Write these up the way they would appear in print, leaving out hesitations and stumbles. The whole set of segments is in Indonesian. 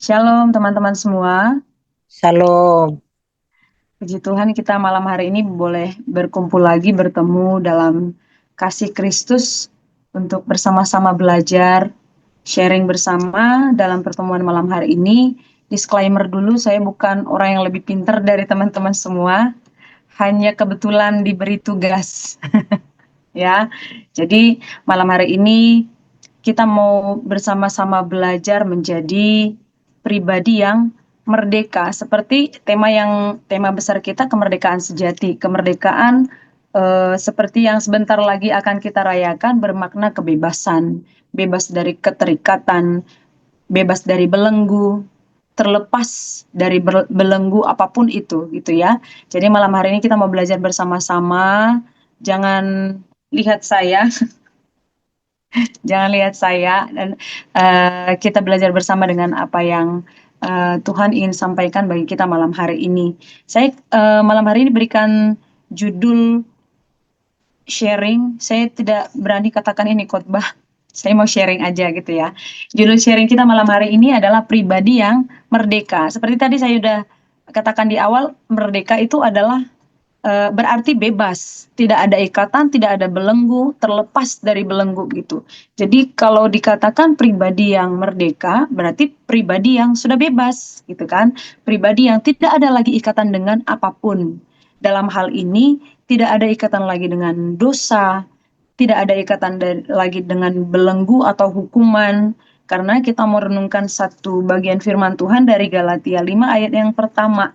Shalom teman-teman semua. Shalom. Puji Tuhan kita malam hari ini boleh berkumpul lagi bertemu dalam kasih Kristus untuk bersama-sama belajar, sharing bersama dalam pertemuan malam hari ini. Disclaimer dulu, saya bukan orang yang lebih pintar dari teman-teman semua, hanya kebetulan diberi tugas ya. Jadi malam hari ini kita mau bersama-sama belajar menjadi pribadi yang merdeka, seperti tema besar kita, kemerdekaan sejati. Kemerdekaan seperti yang sebentar lagi akan kita rayakan, bermakna kebebasan, bebas dari keterikatan, bebas dari belenggu, terlepas dari belenggu apapun itu gitu ya. Jadi malam hari ini kita mau belajar bersama-sama. Jangan lihat saya, jangan lihat saya, dan kita belajar bersama dengan apa yang Tuhan ingin sampaikan bagi kita malam hari ini. Saya malam hari ini berikan judul sharing. Saya tidak berani katakan ini khotbah. Saya mau sharing aja gitu ya. Judul sharing kita malam hari ini adalah pribadi yang merdeka. Seperti tadi saya sudah katakan di awal, merdeka itu adalah berarti bebas, tidak ada ikatan, tidak ada belenggu, terlepas dari belenggu gitu. Jadi kalau dikatakan pribadi yang merdeka, berarti pribadi yang sudah bebas gitu kan. Pribadi yang tidak ada lagi ikatan dengan apapun. Dalam hal ini tidak ada ikatan lagi dengan dosa, tidak ada ikatan lagi dengan belenggu atau hukuman. Karena kita mau renungkan satu bagian firman Tuhan dari Galatia 5 ayat yang pertama.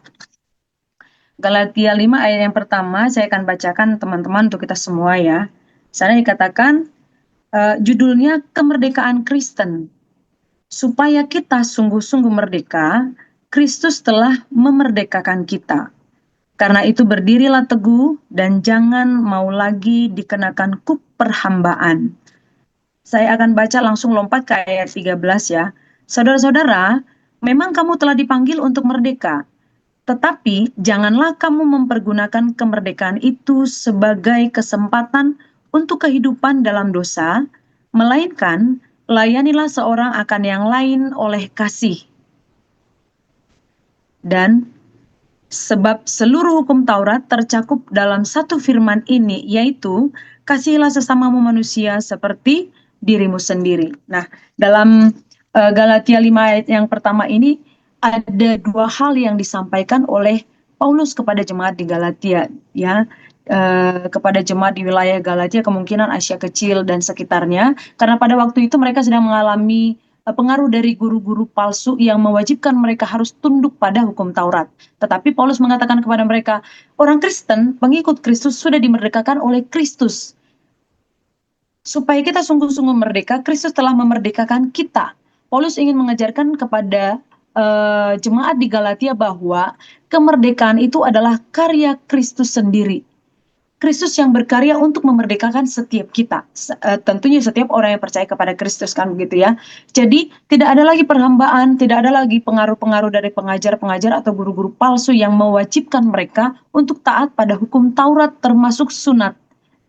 Galatia 5 ayat yang pertama saya akan bacakan teman-teman untuk kita semua ya. Sana dikatakan judulnya kemerdekaan Kristen. Supaya kita sungguh-sungguh merdeka, Kristus telah memerdekakan kita. Karena itu berdirilah teguh dan jangan mau lagi dikenakan kuk perhambaan. Saya akan baca langsung lompat ke ayat 13 ya. Saudara-saudara, memang kamu telah dipanggil untuk merdeka. Tetapi janganlah kamu mempergunakan kemerdekaan itu sebagai kesempatan untuk kehidupan dalam dosa, melainkan layanilah seorang akan yang lain oleh kasih. Dan sebab seluruh hukum Taurat tercakup dalam satu firman ini, yaitu kasihilah sesamamu manusia seperti dirimu sendiri. Nah, dalam Galatia 5 ayat yang pertama ini ada dua hal yang disampaikan oleh Paulus kepada jemaat di Galatia, ya, kepada jemaat di wilayah Galatia, kemungkinan Asia Kecil dan sekitarnya, karena pada waktu itu mereka sedang mengalami pengaruh dari guru-guru palsu yang mewajibkan mereka harus tunduk pada hukum Taurat. Tetapi Paulus mengatakan kepada mereka, orang Kristen, pengikut Kristus sudah dimerdekakan oleh Kristus. Supaya kita sungguh-sungguh merdeka, Kristus telah memerdekakan kita. Paulus ingin mengajarkan kepada jemaat di Galatia bahwa kemerdekaan itu adalah karya Kristus sendiri. Kristus yang berkarya untuk memerdekakan setiap kita. Tentunya setiap orang yang percaya kepada Kristus kan begitu ya. Jadi tidak ada lagi perhambaan, tidak ada lagi pengaruh-pengaruh dari pengajar-pengajar atau guru-guru palsu yang mewajibkan mereka untuk taat pada hukum Taurat termasuk sunat,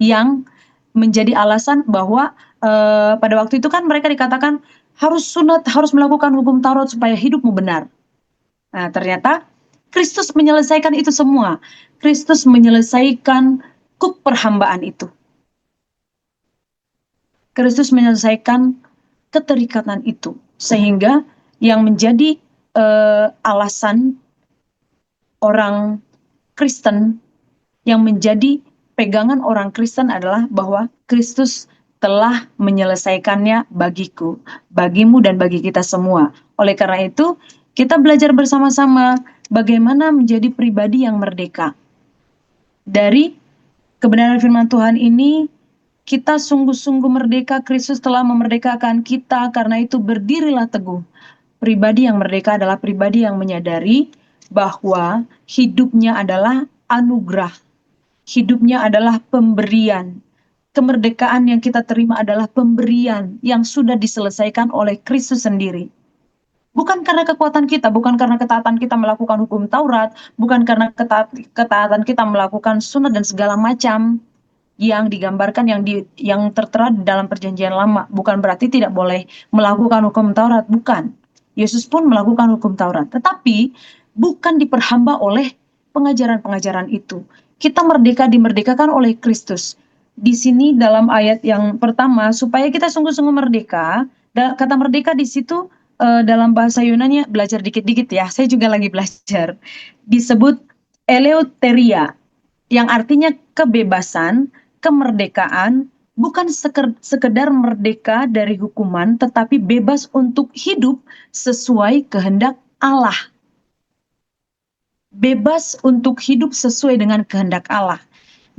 yang menjadi alasan bahwa pada waktu itu kan mereka dikatakan harus sunat, harus melakukan hukum Taurat supaya hidupmu benar. Nah, ternyata Kristus menyelesaikan itu semua. Kristus menyelesaikan kuk perhambaan itu. Kristus menyelesaikan keterikatan itu. Sehingga yang menjadi alasan orang Kristen, yang menjadi pegangan orang Kristen adalah bahwa Kristus telah menyelesaikannya bagiku, bagimu, dan bagi kita semua. Oleh karena itu, kita belajar bersama-sama bagaimana menjadi pribadi yang merdeka. Dari kebenaran firman Tuhan ini, kita sungguh-sungguh merdeka, Kristus telah memerdekakan kita, karena itu berdirilah teguh. Pribadi yang merdeka adalah pribadi yang menyadari bahwa hidupnya adalah anugerah, hidupnya adalah pemberian. Kemerdekaan yang kita terima adalah pemberian yang sudah diselesaikan oleh Kristus sendiri. Bukan karena kekuatan kita, bukan karena ketaatan kita melakukan hukum Taurat, bukan karena ketaatan kita melakukan sunat dan segala macam. yang digambarkan yang tertera di dalam Perjanjian Lama. Bukan berarti tidak boleh melakukan hukum Taurat, bukan. Yesus pun melakukan hukum Taurat, tetapi bukan diperhamba oleh pengajaran-pengajaran itu. Kita dimerdekakan oleh Kristus. Di sini dalam ayat yang pertama, supaya kita sungguh-sungguh merdeka, kata merdeka di situ dalam bahasa Yunani, belajar dikit-dikit ya, saya juga lagi belajar, disebut eleuteria, yang artinya kebebasan, kemerdekaan, bukan sekedar merdeka dari hukuman, tetapi bebas untuk hidup sesuai kehendak Allah. Bebas untuk hidup sesuai dengan kehendak Allah.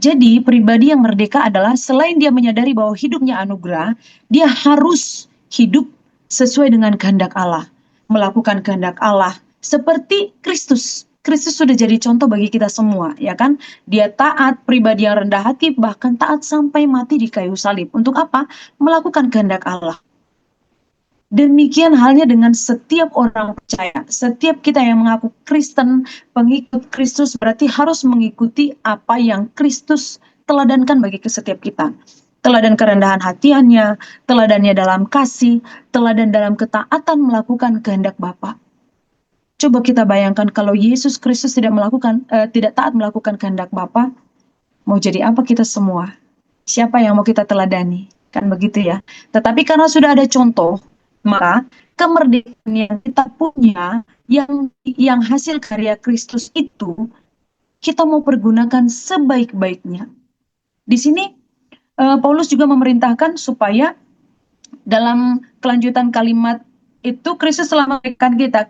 Jadi pribadi yang merdeka adalah selain dia menyadari bahwa hidupnya anugerah, dia harus hidup sesuai dengan kehendak Allah, melakukan kehendak Allah seperti Kristus. Kristus sudah jadi contoh bagi kita semua, ya kan? Dia taat, pribadi yang rendah hati, bahkan taat sampai mati di kayu salib. Untuk apa? Melakukan kehendak Allah. Demikian halnya dengan setiap orang percaya. Setiap kita yang mengaku Kristen, pengikut Kristus, berarti harus mengikuti apa yang Kristus teladankan bagi setiap kita. Teladan kerendahan hatiannya, teladannya dalam kasih, teladan dalam ketaatan melakukan kehendak Bapa. Coba kita bayangkan kalau Yesus Kristus tidak taat melakukan kehendak Bapa, mau jadi apa kita semua? Siapa yang mau kita teladani? Kan begitu ya. Tetapi karena sudah ada contoh, maka kemerdekaan yang kita punya, yang hasil karya Kristus itu, kita mau pergunakan sebaik-baiknya. Di sini Paulus juga memerintahkan supaya dalam kelanjutan kalimat itu Kristus telah memerdekakan kita.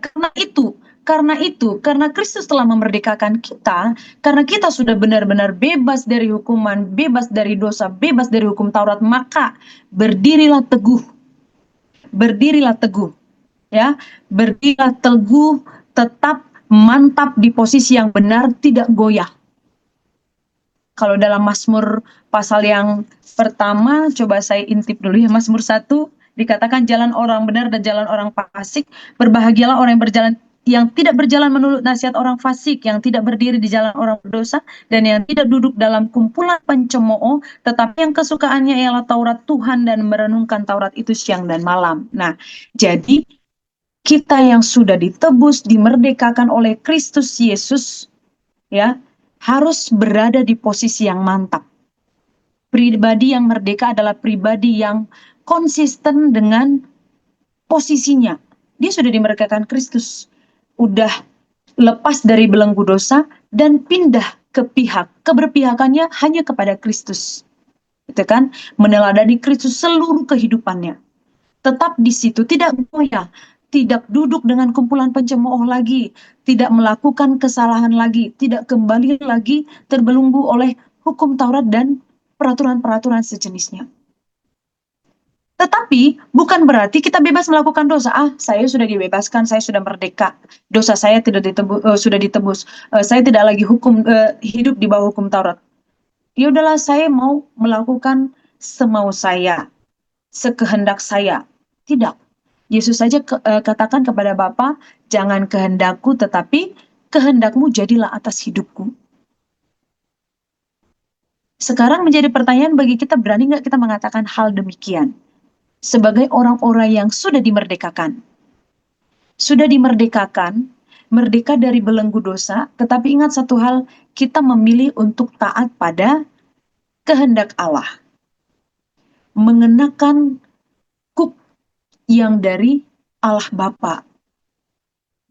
Karena Kristus telah memerdekakan kita, karena kita sudah benar-benar bebas dari hukuman, bebas dari dosa, bebas dari hukum Taurat, maka berdirilah teguh. Berdirilah teguh, ya. Berdirilah teguh, tetap mantap di posisi yang benar, tidak goyah. Kalau dalam Mazmur pasal yang pertama, coba saya intip dulu ya, Mazmur 1, dikatakan jalan orang benar dan jalan orang fasik, berbahagialah orang yang tidak berjalan menurut nasihat orang fasik, yang tidak berdiri di jalan orang berdosa, dan yang tidak duduk dalam kumpulan pencemooh, tetapi yang kesukaannya ialah Taurat Tuhan dan merenungkan Taurat itu siang dan malam. Nah, jadi kita yang sudah ditebus, dimerdekakan oleh Kristus Yesus, ya, harus berada di posisi yang mantap. Pribadi yang merdeka adalah pribadi yang konsisten dengan posisinya. Dia sudah dimerdekakan Kristus, udah lepas dari belenggu dosa dan pindah ke keberpihakannya hanya kepada Kristus. Itu kan, meneladani Kristus seluruh kehidupannya. Tetap di situ, tidak goyah, tidak duduk dengan kumpulan pencemooh lagi, tidak melakukan kesalahan lagi, tidak kembali lagi terbelenggu oleh hukum Taurat dan peraturan-peraturan sejenisnya. Tetapi bukan berarti kita bebas melakukan dosa. Saya sudah dibebaskan, saya sudah merdeka, dosa saya sudah ditebus, saya tidak lagi hidup di bawah hukum Taurat. Ya udahlah, saya mau melakukan semau saya, sekehendak saya. Tidak. Yesus saja katakan kepada Bapa, jangan kehendakku tetapi kehendakmu jadilah atas hidupku. Sekarang menjadi pertanyaan bagi kita, berani nggak kita mengatakan hal demikian? Sebagai orang-orang yang sudah dimerdekakan. Sudah dimerdekakan, merdeka dari belenggu dosa, tetapi ingat satu hal, kita memilih untuk taat pada kehendak Allah. Mengenakan kuk yang dari Allah Bapa.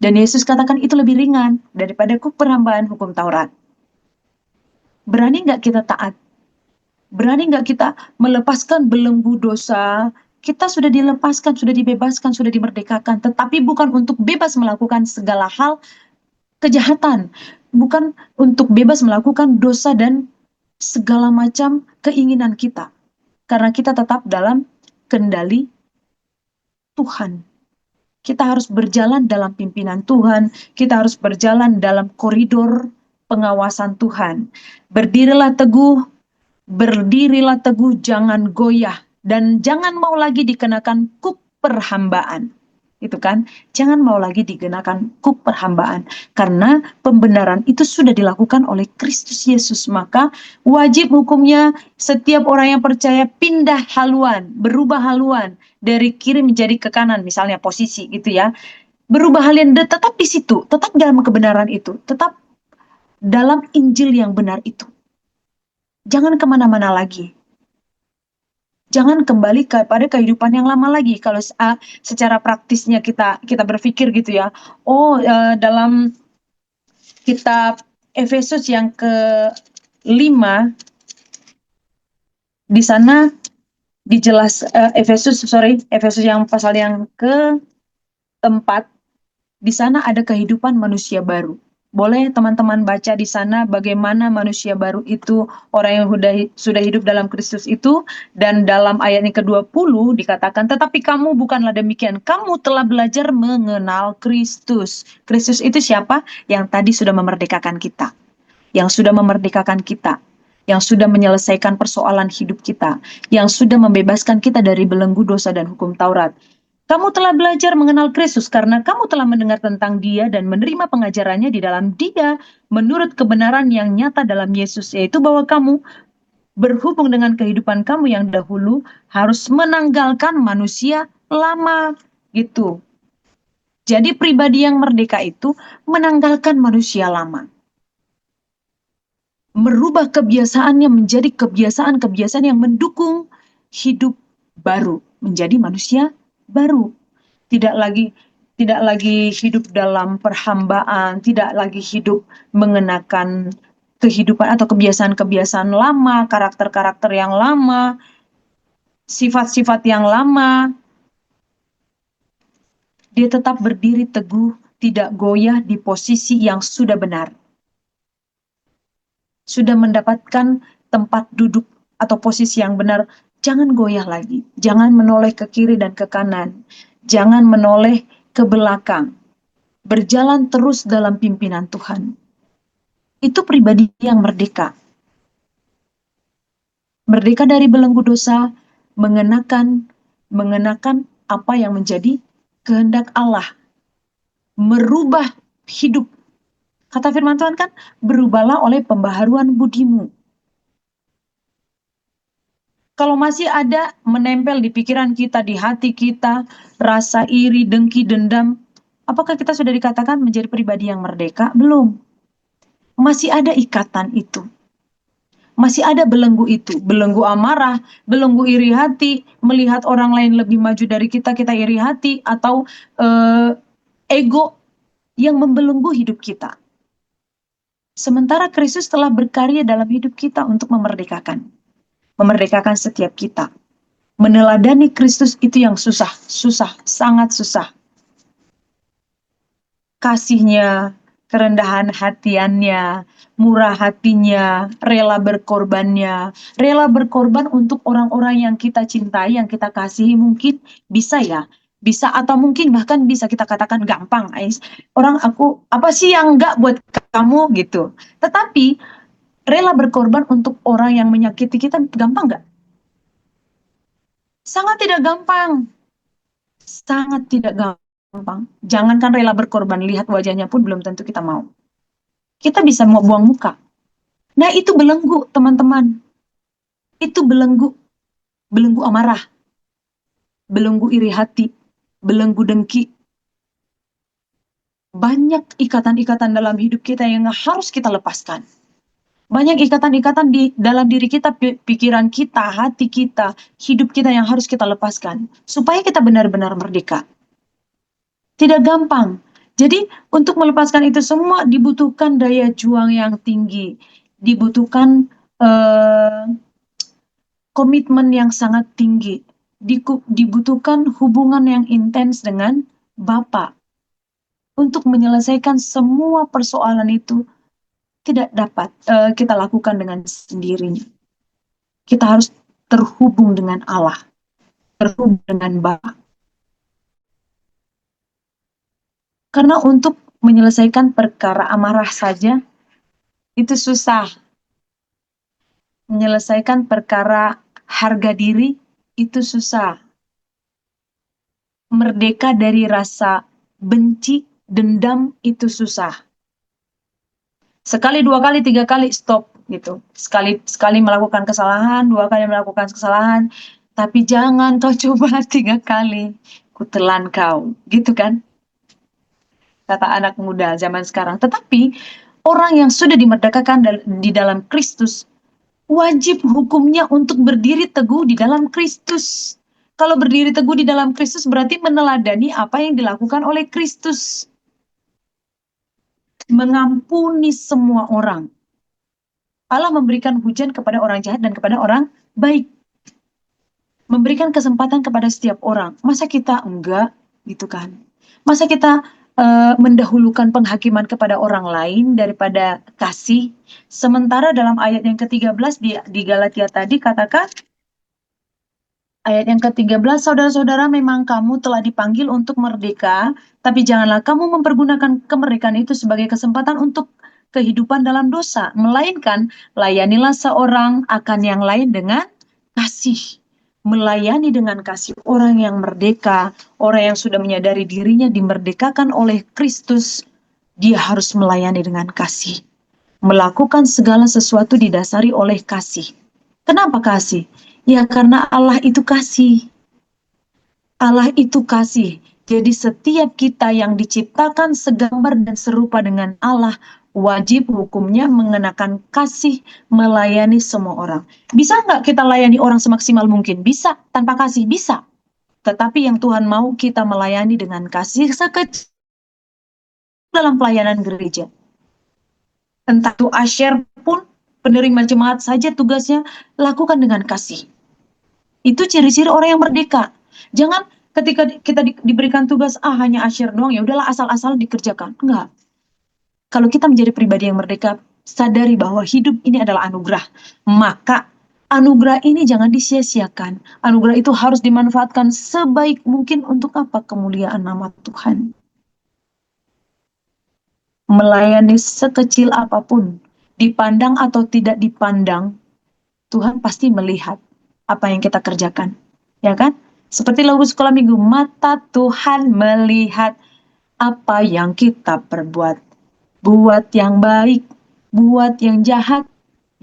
Dan Yesus katakan itu lebih ringan daripada kuk perhambaan hukum Taurat. Berani nggak kita taat? Berani nggak kita melepaskan belenggu dosa? Kita sudah dilepaskan, sudah dibebaskan, sudah dimerdekakan. Tetapi bukan untuk bebas melakukan segala hal kejahatan. Bukan untuk bebas melakukan dosa dan segala macam keinginan kita. Karena kita tetap dalam kendali Tuhan. Kita harus berjalan dalam pimpinan Tuhan, kita harus berjalan dalam koridor pengawasan Tuhan. Berdirilah teguh, jangan goyah, dan jangan mau lagi dikenakan kuk perhambaan. itu kan. Jangan mau lagi digunakan kuk perhambaan, karena pembenaran itu sudah dilakukan oleh Kristus Yesus. Maka wajib hukumnya setiap orang yang percaya pindah haluan, berubah haluan dari kiri menjadi ke kanan, misalnya posisi gitu ya. Berubah haluan, tetap di situ, tetap dalam kebenaran itu, tetap dalam Injil yang benar itu. Jangan kemana-mana lagi. Jangan kembali kepada kehidupan yang lama lagi. Kalau secara praktisnya kita berpikir gitu ya. Oh, dalam kitab Efesus yang ke-5, di sana Efesus yang pasal yang ke-4, di sana ada kehidupan manusia baru. Boleh teman-teman baca di sana bagaimana manusia baru itu, orang yang sudah hidup dalam Kristus itu. Dan dalam ayat yang ke-20 dikatakan, tetapi kamu bukanlah demikian. Kamu telah belajar mengenal Kristus. Kristus itu siapa? Yang tadi sudah memerdekakan kita. Yang sudah memerdekakan kita. Yang sudah menyelesaikan persoalan hidup kita. Yang sudah membebaskan kita dari belenggu dosa dan hukum Taurat. Kamu telah belajar mengenal Kristus karena kamu telah mendengar tentang Dia dan menerima pengajarannya di dalam Dia menurut kebenaran yang nyata dalam Yesus, yaitu bahwa kamu berhubung dengan kehidupan kamu yang dahulu harus menanggalkan manusia lama gitu. Jadi pribadi yang merdeka itu menanggalkan manusia lama. Merubah kebiasaannya menjadi kebiasaan-kebiasaan yang mendukung hidup baru, menjadi manusia baru. Tidak lagi hidup dalam perhambaan, tidak lagi hidup mengenakan kehidupan atau kebiasaan-kebiasaan lama, karakter-karakter yang lama, sifat-sifat yang lama. Dia tetap berdiri teguh, tidak goyah di posisi yang sudah benar. Sudah mendapatkan tempat duduk atau posisi yang benar, jangan goyah lagi. Jangan menoleh ke kiri dan ke kanan. Jangan menoleh ke belakang. Berjalan terus dalam pimpinan Tuhan. Itu pribadi yang merdeka. Merdeka dari belenggu dosa, mengenakan apa yang menjadi kehendak Allah. Merubah hidup. Kata firman Tuhan kan, berubahlah oleh pembaharuan budimu. Kalau masih ada menempel di pikiran kita, di hati kita, rasa iri, dengki, dendam, apakah kita sudah dikatakan menjadi pribadi yang merdeka? Belum. Masih ada ikatan itu. Masih ada belenggu itu. Belenggu amarah, belenggu iri hati, melihat orang lain lebih maju dari kita, kita iri hati, atau ego yang membelenggu hidup kita. Sementara Kristus telah berkarya dalam hidup kita untuk memerdekakan setiap kita. Meneladani Kristus itu yang susah, sangat susah. Kasihnya, kerendahan hatiannya, murah hatinya, rela berkorban untuk orang-orang yang kita cintai, yang kita kasihi. Mungkin bisa ya, bisa, atau mungkin bahkan bisa kita katakan gampang, Ais. Orang aku, apa sih yang enggak buat kamu gitu. Tetapi rela berkorban untuk orang yang menyakiti kita gampang nggak? Sangat tidak gampang. Sangat tidak gampang. Jangankan rela berkorban, lihat wajahnya pun belum tentu kita mau. Kita bisa mau buang muka. Nah, itu belenggu, teman-teman. Itu belenggu. Belenggu amarah. Belenggu iri hati. Belenggu dengki. Banyak ikatan-ikatan dalam hidup kita yang harus kita lepaskan. Banyak ikatan-ikatan di dalam diri kita, pikiran kita, hati kita, hidup kita yang harus kita lepaskan. Supaya kita benar-benar merdeka. Tidak gampang. Jadi untuk melepaskan itu semua dibutuhkan daya juang yang tinggi. Dibutuhkan komitmen yang sangat tinggi. Dibutuhkan hubungan yang intens dengan Bapa. Untuk menyelesaikan semua persoalan itu tidak dapat kita lakukan dengan sendirinya. Kita harus terhubung dengan Allah, terhubung dengan Bapa. Karena untuk menyelesaikan perkara amarah saja itu susah. Menyelesaikan perkara harga diri itu susah. merdeka dari rasa benci, dendam itu susah. Sekali, dua kali, tiga kali stop gitu. Sekali melakukan kesalahan, dua kali melakukan kesalahan, tapi jangan kau coba tiga kali, kutelan kau, gitu kan? Kata anak muda zaman sekarang. Tetapi orang yang sudah dimerdekakan di dalam Kristus, wajib hukumnya untuk berdiri teguh di dalam Kristus. Kalau berdiri teguh di dalam Kristus berarti meneladani apa yang dilakukan oleh Kristus. Mengampuni semua orang. Allah memberikan hujan kepada orang jahat dan kepada orang baik. Memberikan kesempatan kepada setiap orang. Masa kita enggak, gitu kan? Masa kita mendahulukan penghakiman kepada orang lain daripada kasih? Sementara dalam ayat yang ke-13 di Galatia tadi katakan, ayat yang ke-13, saudara-saudara, memang kamu telah dipanggil untuk merdeka, tapi janganlah kamu mempergunakan kemerdekaan itu sebagai kesempatan untuk kehidupan dalam dosa, melainkan layanilah seorang akan yang lain dengan kasih. Melayani dengan kasih orang yang merdeka, orang yang sudah menyadari dirinya dimerdekakan oleh Kristus, dia harus melayani dengan kasih. Melakukan segala sesuatu didasari oleh kasih. Kenapa kasih? Ya karena Allah itu kasih. Allah itu kasih. Jadi setiap kita yang diciptakan segambar dan serupa dengan Allah, wajib hukumnya mengenakan kasih melayani semua orang. Bisa nggak kita layani orang semaksimal mungkin? Bisa. Tanpa kasih? Bisa. Tetapi yang Tuhan mau kita melayani dengan kasih sekecil dalam pelayanan gereja. Entah itu asyir pun, penerima jemaat saja tugasnya, lakukan dengan kasih. Itu ciri-ciri orang yang merdeka. Jangan ketika kita diberikan tugas, hanya asyir doang, ya udahlah asal-asal dikerjakan. Enggak. Kalau kita menjadi pribadi yang merdeka, sadari bahwa hidup ini adalah anugerah. Maka anugerah ini jangan disia-siakan. Anugerah itu harus dimanfaatkan sebaik mungkin untuk apa? Kemuliaan nama Tuhan. Melayani sekecil apapun, dipandang atau tidak dipandang, Tuhan pasti melihat apa yang kita kerjakan, ya kan? Seperti lagu sekolah minggu, mata Tuhan melihat apa yang kita perbuat, buat yang baik, buat yang jahat,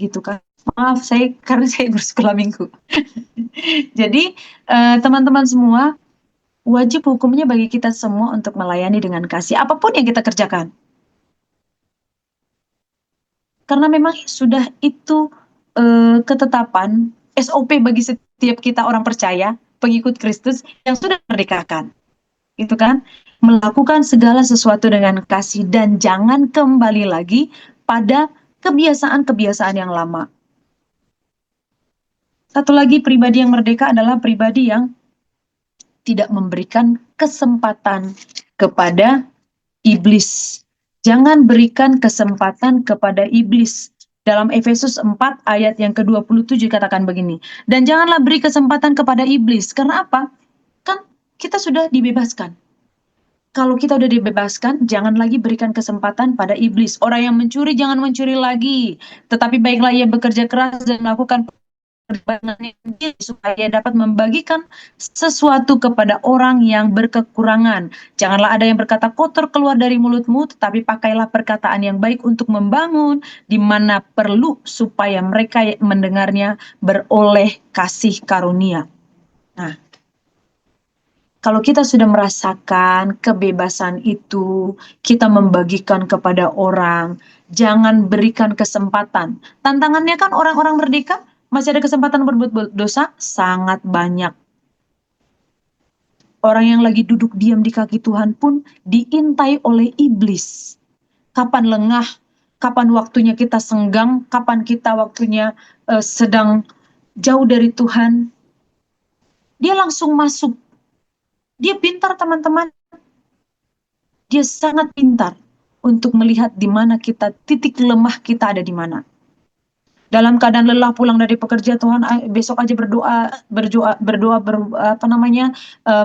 gitu kan? Maaf, karena saya guru sekolah minggu. Jadi teman-teman semua, wajib hukumnya bagi kita semua untuk melayani dengan kasih, apapun yang kita kerjakan. Karena memang sudah itu ketetapan SOP bagi setiap kita orang percaya, pengikut Kristus yang sudah merdekakan. Itu kan, melakukan segala sesuatu dengan kasih dan jangan kembali lagi pada kebiasaan-kebiasaan yang lama. Satu lagi, pribadi yang merdeka adalah pribadi yang tidak memberikan kesempatan kepada iblis. Jangan berikan kesempatan kepada iblis. Dalam Efesus 4 ayat yang ke-27 katakan begini. Dan janganlah beri kesempatan kepada iblis. Karena apa? Kan kita sudah dibebaskan. Kalau kita sudah dibebaskan, jangan lagi berikan kesempatan pada iblis. Orang yang mencuri, jangan mencuri lagi. Tetapi baiklah ia bekerja keras dan melakukan perbangannya supaya dapat membagikan sesuatu kepada orang yang berkekurangan. Janganlah ada yang berkata kotor keluar dari mulutmu, tetapi pakailah perkataan yang baik untuk membangun di mana perlu supaya mereka mendengarnya beroleh kasih karunia. Nah, kalau kita sudah merasakan kebebasan itu, kita membagikan kepada orang, jangan berikan kesempatan. Tantangannya kan orang-orang merdeka, masih ada kesempatan berbuat dosa? Sangat banyak. Orang yang lagi duduk diam di kaki Tuhan pun diintai oleh iblis. Kapan lengah, kapan waktunya kita senggang, kapan kita waktunya sedang jauh dari Tuhan, dia langsung masuk. Dia pintar teman-teman. Dia sangat pintar untuk melihat di mana kita, titik lemah kita ada di mana. Dalam keadaan lelah pulang dari pekerja, Tuhan besok aja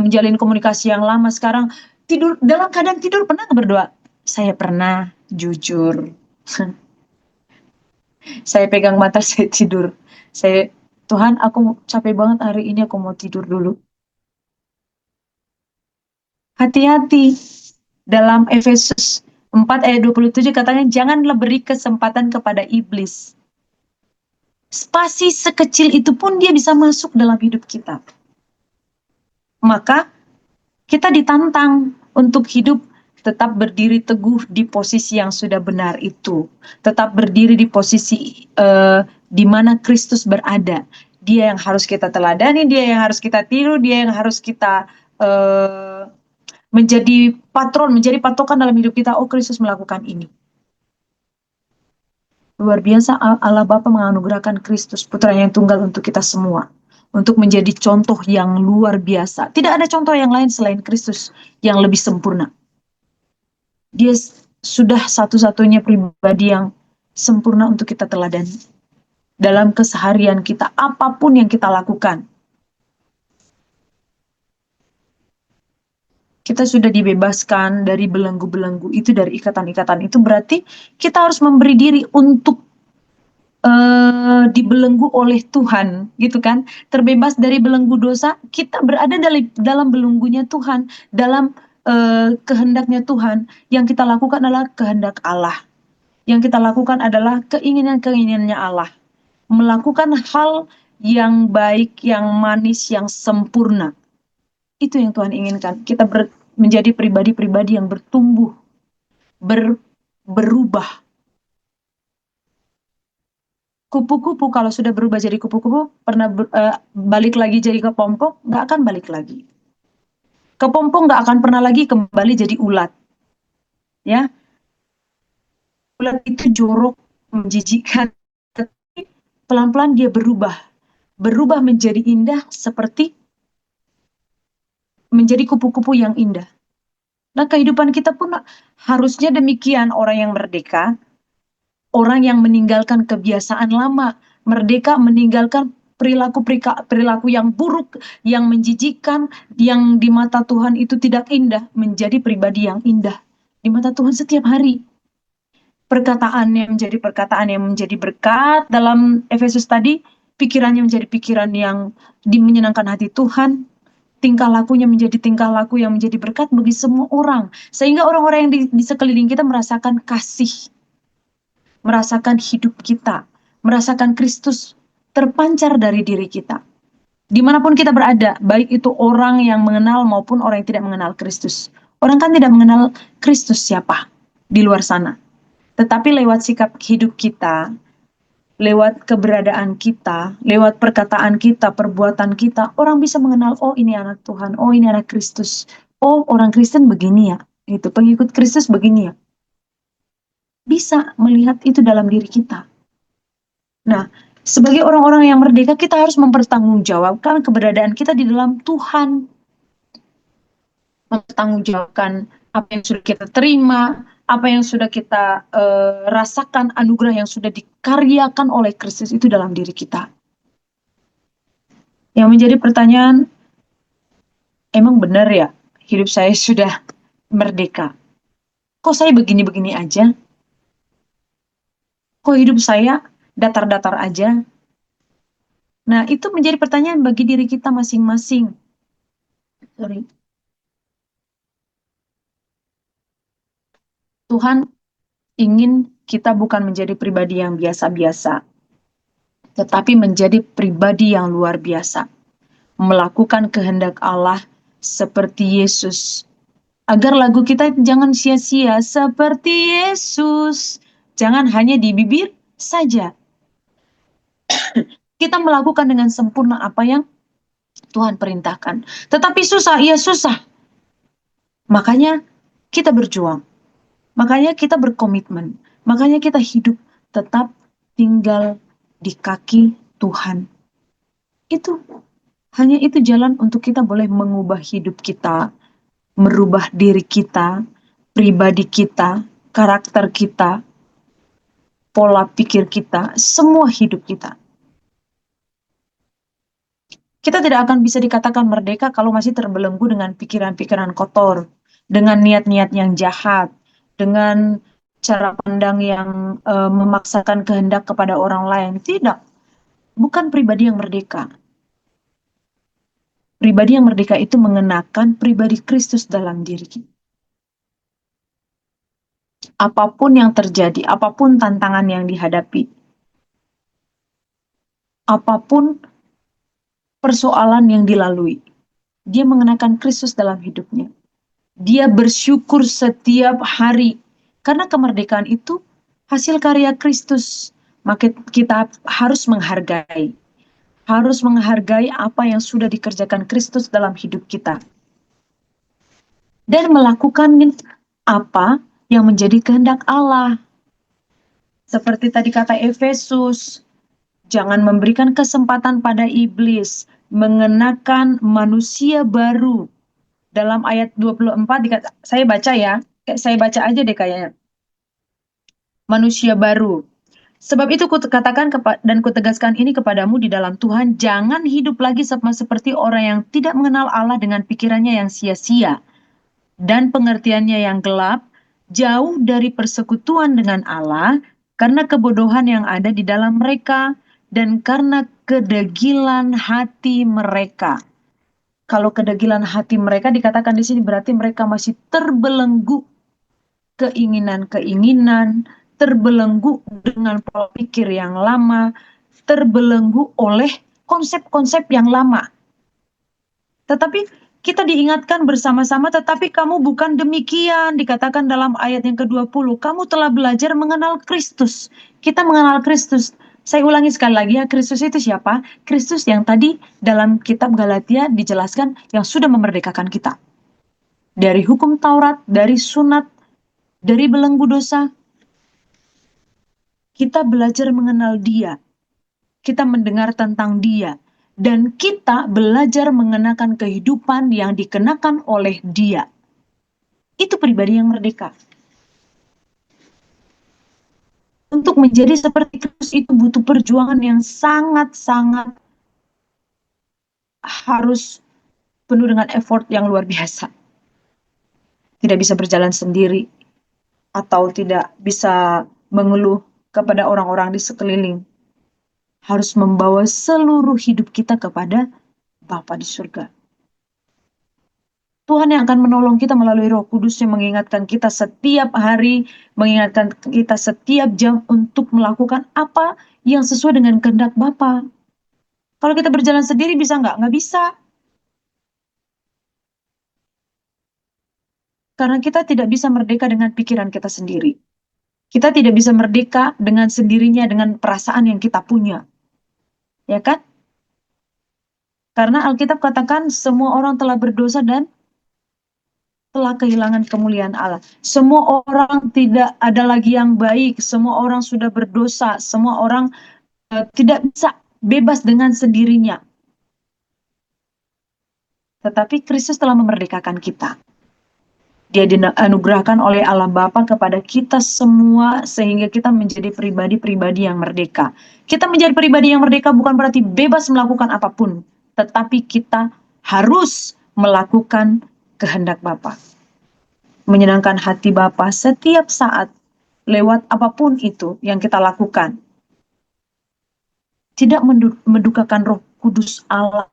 menjalin komunikasi yang lama. Sekarang tidur, dalam keadaan tidur pernah nggak berdoa? Saya pernah, jujur. Saya pegang mata, saya tidur. Tuhan, aku capek banget hari ini, aku mau tidur dulu. Hati-hati. Dalam Efesus 4 ayat 27 katanya, janganlah beri kesempatan kepada iblis. Spasi sekecil itu pun dia bisa masuk dalam hidup kita. Maka kita ditantang untuk hidup tetap berdiri teguh di posisi yang sudah benar itu. Tetap berdiri di posisi di mana Kristus berada. Dia yang harus kita teladani, dia yang harus kita tiru, dia yang harus kita menjadi patron, menjadi patokan dalam hidup kita. Oh, Kristus melakukan ini. Luar biasa Allah Bapa menganugerahkan Kristus, Putra yang tunggal untuk kita semua. Untuk menjadi contoh yang luar biasa. Tidak ada contoh yang lain selain Kristus yang lebih sempurna. Dia sudah satu-satunya pribadi yang sempurna untuk kita teladani. Dalam keseharian kita, apapun yang kita lakukan. Kita sudah dibebaskan dari belenggu-belenggu itu, dari ikatan-ikatan itu. Berarti kita harus memberi diri untuk dibelenggu oleh Tuhan, gitu kan? Terbebas dari belenggu dosa, kita berada dalam belenggunya Tuhan, dalam kehendaknya Tuhan. Yang kita lakukan adalah kehendak Allah. Yang kita lakukan adalah keinginan-keinginannya Allah. Melakukan hal yang baik, yang manis, yang sempurna. Itu yang Tuhan inginkan. Kita menjadi pribadi-pribadi yang bertumbuh, berubah. Kupu-kupu kalau sudah berubah jadi kupu-kupu, pernah balik lagi jadi kepompong, nggak akan balik lagi. Kepompong nggak akan pernah lagi kembali jadi ulat. Ya, ulat itu jorok, menjijikkan, tapi pelan-pelan dia berubah menjadi indah, seperti menjadi kupu-kupu yang indah. Nah, kehidupan kita pun harusnya demikian. Orang yang merdeka, orang yang meninggalkan kebiasaan lama, merdeka meninggalkan perilaku yang buruk, yang menjijikkan, yang di mata Tuhan itu tidak indah, menjadi pribadi yang indah di mata Tuhan setiap hari. Perkataannya menjadi berkat dalam Efesus tadi, pikirannya menjadi pikiran yang menyenangkan hati Tuhan, tingkah lakunya menjadi tingkah laku yang menjadi berkat bagi semua orang, sehingga orang-orang yang di sekeliling kita merasakan kasih, merasakan hidup kita, merasakan Kristus terpancar dari diri kita. Dimanapun kita berada, baik itu orang yang mengenal maupun orang yang tidak mengenal Kristus. Orang kan tidak mengenal Kristus siapa di luar sana. Tetapi lewat sikap hidup kita, lewat keberadaan kita, lewat perkataan kita, perbuatan kita, orang bisa mengenal, oh ini anak Tuhan, oh ini anak Kristus, oh orang Kristen begini ya, itu pengikut Kristus begini ya. Bisa melihat itu dalam diri kita. Nah, sebagai orang-orang yang merdeka, kita harus mempertanggungjawabkan keberadaan kita di dalam Tuhan. Mempertanggungjawabkan apa yang sudah kita terima, apa yang sudah kita rasakan, anugerah yang sudah dikaryakan oleh Kristus itu dalam diri kita. Yang menjadi pertanyaan, emang benar ya hidup saya sudah merdeka? Kok saya begini-begini aja? Kok hidup saya datar-datar aja? Nah, itu menjadi pertanyaan bagi diri kita masing-masing. Tuhan ingin kita bukan menjadi pribadi yang biasa-biasa, tetapi menjadi pribadi yang luar biasa. Melakukan kehendak Allah seperti Yesus. Agar lagu kita jangan sia-sia seperti Yesus. Jangan hanya di bibir saja. Kita melakukan dengan sempurna apa yang Tuhan perintahkan. Tetapi susah, iya susah. Makanya kita berjuang. Makanya kita berkomitmen. Makanya kita hidup tetap tinggal di kaki Tuhan. Hanya itu jalan untuk kita boleh mengubah hidup kita, merubah diri kita, pribadi kita, karakter kita, pola pikir kita, semua hidup kita. Kita tidak akan bisa dikatakan merdeka kalau masih terbelenggu dengan pikiran-pikiran kotor, dengan niat-niat yang jahat, dengan cara pandang yang memaksakan kehendak kepada orang lain. Tidak, bukan pribadi yang merdeka. Pribadi yang merdeka itu mengenakan pribadi Kristus dalam diri kita. Apapun yang terjadi, apapun tantangan yang dihadapi, apapun persoalan yang dilalui, dia mengenakan Kristus dalam hidupnya. Dia bersyukur setiap hari. Karena kemerdekaan itu hasil karya Kristus. Maka kita harus menghargai. Harus menghargai apa yang sudah dikerjakan Kristus dalam hidup kita. Dan melakukan apa yang menjadi kehendak Allah. Seperti tadi kata Efesus, jangan memberikan kesempatan pada iblis, mengenakan manusia baru. Dalam ayat 24, saya baca ya, saya baca aja deh kayaknya. Manusia baru. Sebab itu kukatakan dan kutegaskan ini kepadamu di dalam Tuhan, jangan hidup lagi sama seperti orang yang tidak mengenal Allah dengan pikirannya yang sia-sia dan pengertiannya yang gelap, jauh dari persekutuan dengan Allah, karena kebodohan yang ada di dalam mereka, dan karena kedegilan hati mereka. Kalau kedegilan hati mereka dikatakan di sini berarti mereka masih terbelenggu keinginan-keinginan, terbelenggu dengan pola pikir yang lama, terbelenggu oleh konsep-konsep yang lama. Tetapi kita diingatkan bersama-sama, tetapi kamu bukan demikian, dikatakan dalam ayat yang ke-20, kamu telah belajar mengenal Kristus. Kita mengenal Kristus. Saya ulangi sekali lagi ya, Kristus itu siapa? Kristus yang tadi dalam kitab Galatia dijelaskan yang sudah memerdekakan kita. Dari hukum Taurat, dari sunat, dari belenggu dosa. Kita belajar mengenal Dia. Kita mendengar tentang Dia. Dan kita belajar mengenakan kehidupan yang dikenakan oleh Dia. Itu pribadi yang merdeka. Untuk menjadi seperti Kristus itu butuh perjuangan yang sangat-sangat harus penuh dengan effort yang luar biasa. Tidak bisa berjalan sendiri atau tidak bisa mengeluh kepada orang-orang di sekeliling. Harus membawa seluruh hidup kita kepada Bapa di surga. Tuhan yang akan menolong kita melalui Roh Kudus yang mengingatkan kita setiap hari, mengingatkan kita setiap jam untuk melakukan apa yang sesuai dengan kehendak Bapa. Kalau kita berjalan sendiri bisa nggak? Nggak bisa. Karena kita tidak bisa merdeka dengan pikiran kita sendiri. Kita tidak bisa merdeka dengan sendirinya, dengan perasaan yang kita punya. Ya kan? Karena Alkitab katakan semua orang telah berdosa dan telah kehilangan kemuliaan Allah. Semua orang tidak ada lagi yang baik, semua orang sudah berdosa, semua orang tidak bisa bebas dengan sendirinya. Tetapi Kristus telah memerdekakan kita. Dia dianugerahkan oleh Allah Bapa kepada kita semua sehingga kita menjadi pribadi-pribadi yang merdeka. Kita menjadi pribadi yang merdeka bukan berarti bebas melakukan apapun, tetapi kita harus melakukan kehendak Bapa. Menyenangkan hati Bapa setiap saat lewat apapun itu yang kita lakukan. Tidak mendukakan Roh Kudus Allah.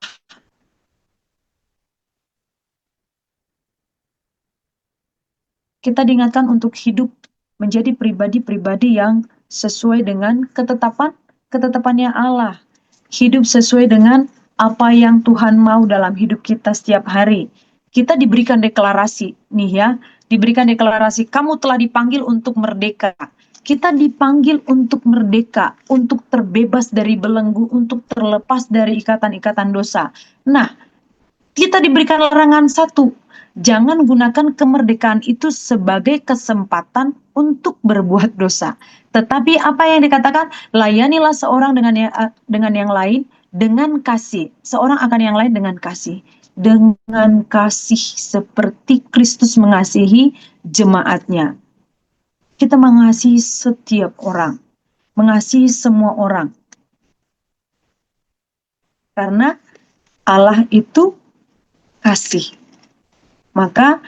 Kita diingatkan untuk hidup menjadi pribadi-pribadi yang sesuai dengan ketetapannya Allah. Hidup sesuai dengan apa yang Tuhan mau dalam hidup kita setiap hari. Kita diberikan deklarasi, nih ya, diberikan deklarasi, kamu telah dipanggil untuk merdeka. Kita dipanggil untuk merdeka, untuk terbebas dari belenggu, untuk terlepas dari ikatan-ikatan dosa. Nah, kita diberikan larangan satu, jangan gunakan kemerdekaan itu sebagai kesempatan untuk berbuat dosa. Tetapi apa yang dikatakan, layanilah seorang dengan yang lain dengan kasih. Seorang akan yang lain dengan kasih. Dengan kasih seperti Kristus mengasihi jemaatnya. Kita mengasihi setiap orang. Mengasihi semua orang. Karena Allah itu kasih. Maka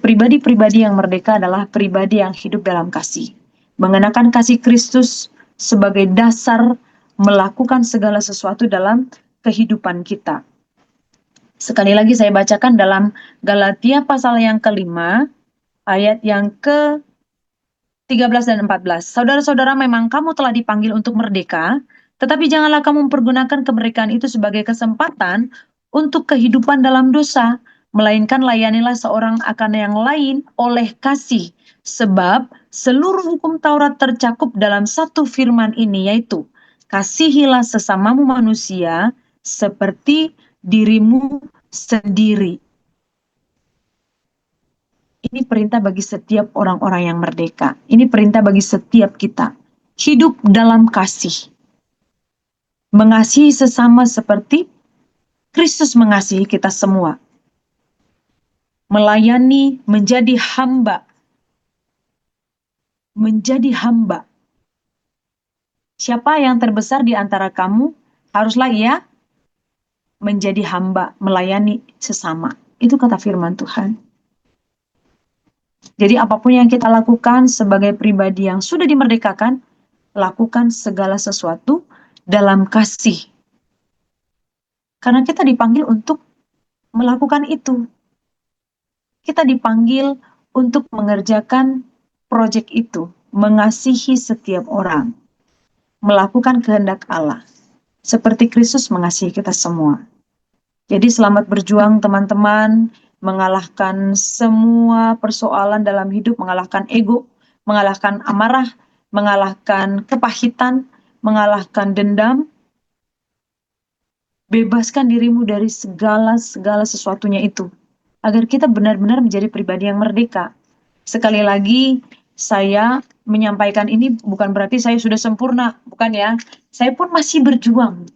pribadi-pribadi yang merdeka adalah pribadi yang hidup dalam kasih. Mengenakan kasih Kristus sebagai dasar melakukan segala sesuatu dalam kehidupan kita. Sekali lagi saya bacakan dalam Galatia pasal yang kelima, ayat yang ke 13 dan 14. Saudara-saudara, memang kamu telah dipanggil untuk merdeka, tetapi janganlah kamu mempergunakan kemerdekaan itu sebagai kesempatan untuk kehidupan dalam dosa, melainkan layanilah seorang akan yang lain oleh kasih. Sebab seluruh hukum Taurat tercakup dalam satu firman ini, yaitu kasihilah sesamamu manusia seperti dirimu sendiri. Ini perintah bagi setiap orang-orang yang merdeka. Ini perintah bagi setiap kita. Hidup dalam kasih. Mengasihi sesama seperti Kristus mengasihi kita semua. Melayani, menjadi hamba. Menjadi hamba. Siapa yang terbesar di antara kamu, haruslah ia menjadi hamba, melayani sesama. Itu kata firman Tuhan. Jadi apapun yang kita lakukan sebagai pribadi yang sudah dimerdekakan, lakukan segala sesuatu dalam kasih. Karena kita dipanggil untuk melakukan itu. Kita dipanggil untuk mengerjakan proyek itu, mengasihi setiap orang, melakukan kehendak Allah, seperti Kristus mengasihi kita semua. Jadi selamat berjuang teman-teman, mengalahkan semua persoalan dalam hidup, mengalahkan ego, mengalahkan amarah, mengalahkan kepahitan, mengalahkan dendam. Bebaskan dirimu dari segala sesuatunya itu, agar kita benar-benar menjadi pribadi yang merdeka. Sekali lagi, saya menyampaikan ini bukan berarti saya sudah sempurna, bukan ya. Saya pun masih berjuang